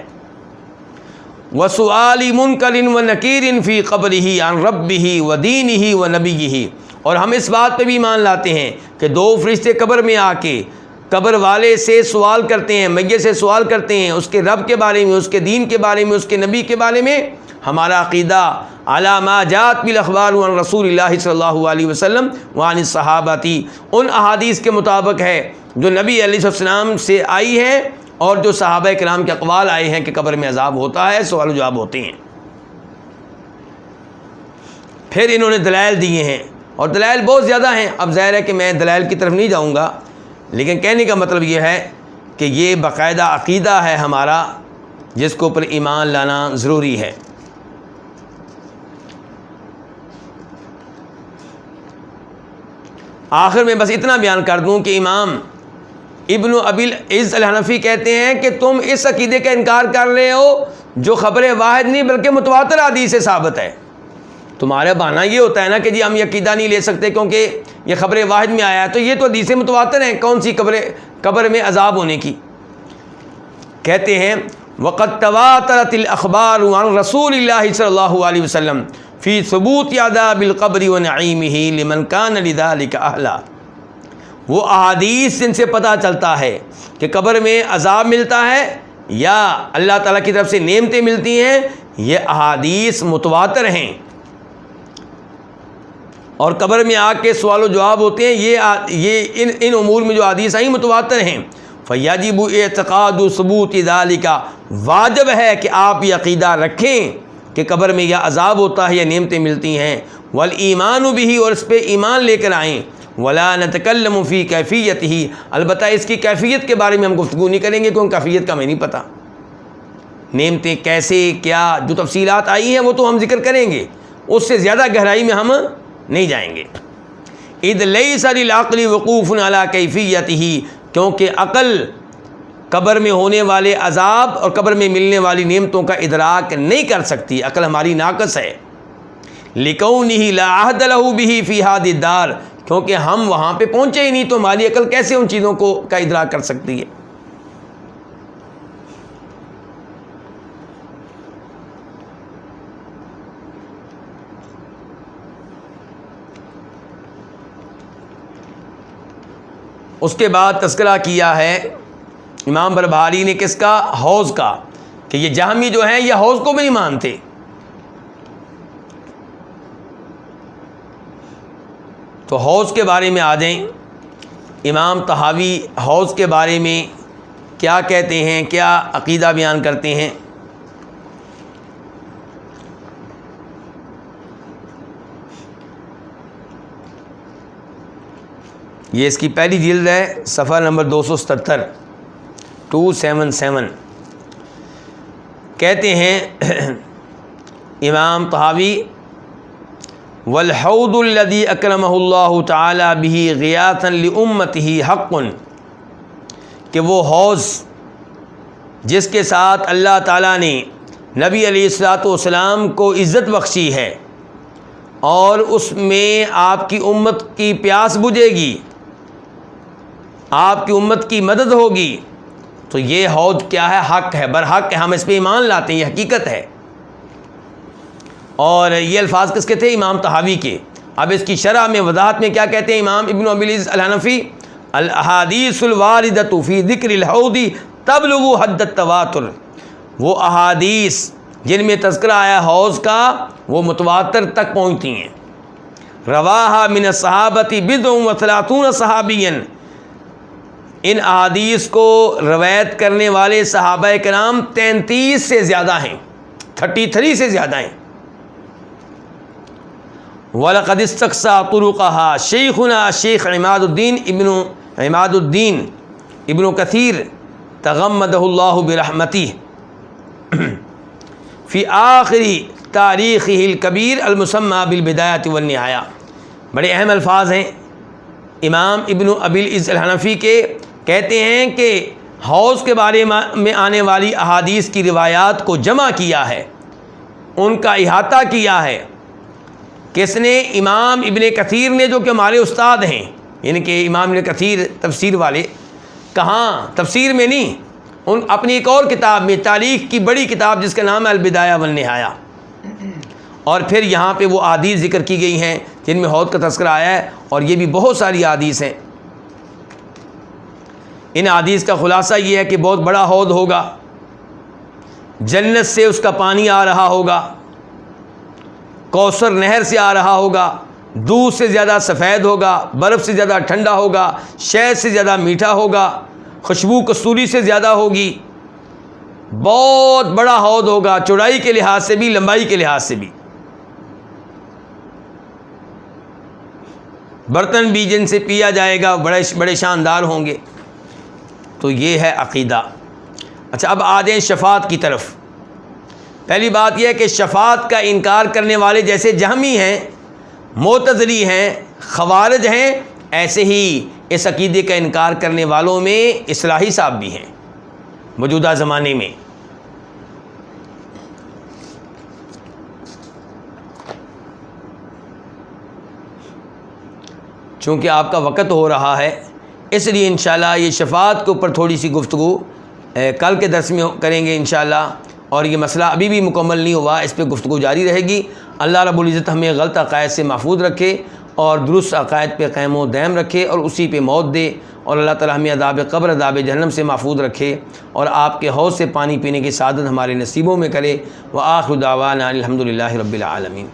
وَسُؤَالِ مُنْكَرٍ وَنَكِيرٍ فِي قَبْرِهِ عَنْ رَبِّهِ وَدِينِهِ وَنَبِيِّهِ. اور ہم اس بات پہ بھی ایمان لاتے ہیں کہ 2 فرشتے قبر میں آ کے قبر والے سے سوال کرتے ہیں، میت سے سوال کرتے ہیں اس کے رب کے بارے میں، اس کے دین کے بارے میں، اس کے نبی کے بارے میں. ہمارا عقیدہ علی ما جاءت بالاخبار عن رسول اللہ صلی اللہ علیہ وسلم وعن الصحابہ ان احادیث کے مطابق ہے جو نبی علیہ السلام سے آئی ہیں اور جو صحابہ کرام کے اقوال آئے ہیں کہ قبر میں عذاب ہوتا ہے، سوال و جواب ہوتے ہیں. پھر انہوں نے دلائل دیے ہیں اور دلائل بہت زیادہ ہیں. اب ظاہر ہے کہ میں دلائل کی طرف نہیں جاؤں گا، لیکن کہنے کا مطلب یہ ہے کہ یہ باقاعدہ عقیدہ ہے ہمارا جس کے اوپر ایمان لانا ضروری ہے. آخر میں بس اتنا بیان کر دوں کہ امام ابن ابی العز الحنفی کہتے ہیں کہ تم اس عقیدے کا انکار کر رہے ہو جو خبر واحد نہیں بلکہ متواتر حدیث سے ثابت ہے. تمہارا بہانہ یہ ہوتا ہے نا کہ جی ہم یہ عقیدہ نہیں لے سکتے کیونکہ یہ خبر واحد میں آیا ہے، تو یہ تو حدیث متواتر ہیں، کون سی قبر میں عذاب ہونے کی. کہتے ہیں وقد تواترت الاخبار عن رسول اللہ صلی اللہ علیہ وسلم فی ثبوت عذاب القبر ونعیمہ لمن کان لذلک اہلا. وہ احادیث جن سے پتہ چلتا ہے کہ قبر میں عذاب ملتا ہے یا اللہ تعالیٰ کی طرف سے نعمتیں ملتی ہیں، یہ احادیث متواتر ہیں اور قبر میں آ کے سوال و جواب ہوتے ہیں. یہ ان امور میں جو حدیث آئی متواتر ہیں. فیجب اعتقاد ثبوت ذالک، واجب ہے کہ آپ یہ عقیدہ رکھیں کہ قبر میں یا عذاب ہوتا ہے یا نعمتیں ملتی ہیں. والایمان بہ، اور اس پہ ایمان لے کر آئیں. ولا نتکلم فی کیفیتہ، البتہ اس کی کیفیت کے بارے میں ہم گفتگو نہیں کریں گے کیونکہ کیفیت کا ہمیں نہیں پتہ. نعمتیں کیسے کیا جو تفصیلات آئی ہیں وہ تو ہم ذکر کریں گے، اس سے زیادہ گہرائی میں ہم نہیں جائیں گے. اذ لیس للعقل وقوف علی کیفیتہ، کیونکہ عقل قبر میں ہونے والے عذاب اور قبر میں ملنے والی نعمتوں کا ادراک نہیں کر سکتی، عقل ہماری ناقص ہے. لکونہ لا عہد لہ بہ فی ہذہ الدار، کیونکہ ہم وہاں پہ پہنچے ہی نہیں تو ہماری عقل کیسے ان چیزوں کا ادراک کر سکتی ہے. اس کے بعد تذکرہ کیا ہے امام بربہاری نے کس کا؟ حوض کا، کہ یہ جہمی جو ہیں یہ حوض کو بھی نہیں مانتے. تو حوض کے بارے میں آ جائیں. امام طحاوی حوض کے بارے میں کیا کہتے ہیں، کیا عقیدہ بیان کرتے ہیں. یہ اس کی پہلی جلد ہے، صفحہ نمبر 277 277. کہتے ہیں امام طحاوی والحوض الذي اکرمہ اللہ تعالی بہ غیاثا لامتہ حق، کہ وہ حوض جس کے ساتھ اللہ تعالیٰ نے نبی علیہ الصلوۃ والسلام کو عزت بخشی ہے اور اس میں آپ کی امت کی پیاس بجھے گی، آپ کی امت کی مدد ہوگی، تو یہ حوض کیا ہے؟ حق ہے، برحق ہے، ہم اس پہ ایمان لاتے ہیں، یہ حقیقت ہے. اور یہ الفاظ کس کے تھے؟ امام طحاوی کے۔ اب اس کی شرح میں وضاحت میں کیا کہتے ہیں امام ابن ابی العز الحنفی؟ الاحادیث الواردۃ فی ذکر الحوض تبلغ حد التواتر، وہ احادیث جن میں تذکرہ آیا حوض کا وہ متواتر تک پہنچتی ہیں۔ رواہا من الصحابۃ بضع و ثلاثون صحابیا، ان احادیث کو روایت کرنے والے صحابہ کرام 33 سے زیادہ ہیں، 33 سے زیادہ ہیں۔ وَلَقَدِ اسْتَقْصَىٰ طُرُقَهَا شیخنا شیخ عماد الدین ابن کثیر تغمدہ اللہ برحمتہ فی آخر تاریخہ الکبیر المسمى بالبدایۃ والنہایہ۔ بڑے اہم الفاظ ہیں امام ابن ابی العز الحنفی کے، کہتے ہیں کہ حوض کے بارے میں آنے والی احادیث کی روایات کو جمع کیا ہے، ان کا احاطہ کیا ہے۔ کس نے؟ امام ابن کثیر نے، جو کہ ہمارے استاد ہیں، یعنی کہ امام ابن کثیر تفسیر والے۔ کہاں؟ تفسیر میں نہیں، ان اپنی ایک اور کتاب میں، تاریخ کی بڑی کتاب جس کا نام ہے البدایہ والنہایہ۔ اور پھر یہاں پہ وہ احادیث ذکر کی گئی ہیں جن میں حوض کا تذکرہ آیا ہے، اور یہ بھی بہت ساری احادیث ہیں۔ ان احادیث کا خلاصہ یہ ہے کہ بہت بڑا حوض ہوگا، جنت سے اس کا پانی آ رہا ہوگا، کوثر نہر سے آ رہا ہوگا، دودھ سے زیادہ سفید ہوگا، برف سے زیادہ ٹھنڈا ہوگا، شہد سے زیادہ میٹھا ہوگا، خوشبو کستوری سے زیادہ ہوگی، بہت بڑا حوض ہوگا، چوڑائی کے لحاظ سے بھی، لمبائی کے لحاظ سے بھی۔ برتن بھی جن سے پیا جائے گا بڑے شاندار ہوں گے۔ تو یہ ہے عقیدہ۔ اچھا، اب آ جائیں شفاعت کی طرف۔ پہلی بات یہ ہے کہ شفاعت کا انکار کرنے والے جیسے جہمی ہیں، معتزلی ہیں، خوارج ہیں، ایسے ہی اس عقیدے کا انکار کرنے والوں میں اصلاحی صاحب بھی ہیں موجودہ زمانے میں۔ چونکہ آپ کا وقت ہو رہا ہے، اس لیے انشاءاللہ یہ شفاعت کے اوپر تھوڑی سی گفتگو کل کے درس میں کریں گے انشاءاللہ، اور یہ مسئلہ ابھی بھی مکمل نہیں ہوا، اس پہ گفتگو جاری رہے گی۔ اللہ رب العزت ہمیں غلط عقائد سے محفوظ رکھے اور درست عقائد پہ قائم و دائم رکھے اور اسی پہ موت دے، اور اللہ تعالی ہمیں عذاب قبر، عذاب جہنم سے محفوظ رکھے، اور آپ کے حوض سے پانی پینے کی سعادت ہمارے نصیبوں میں کرے۔ وآخر دعوانا الحمدللہ رب العالمین۔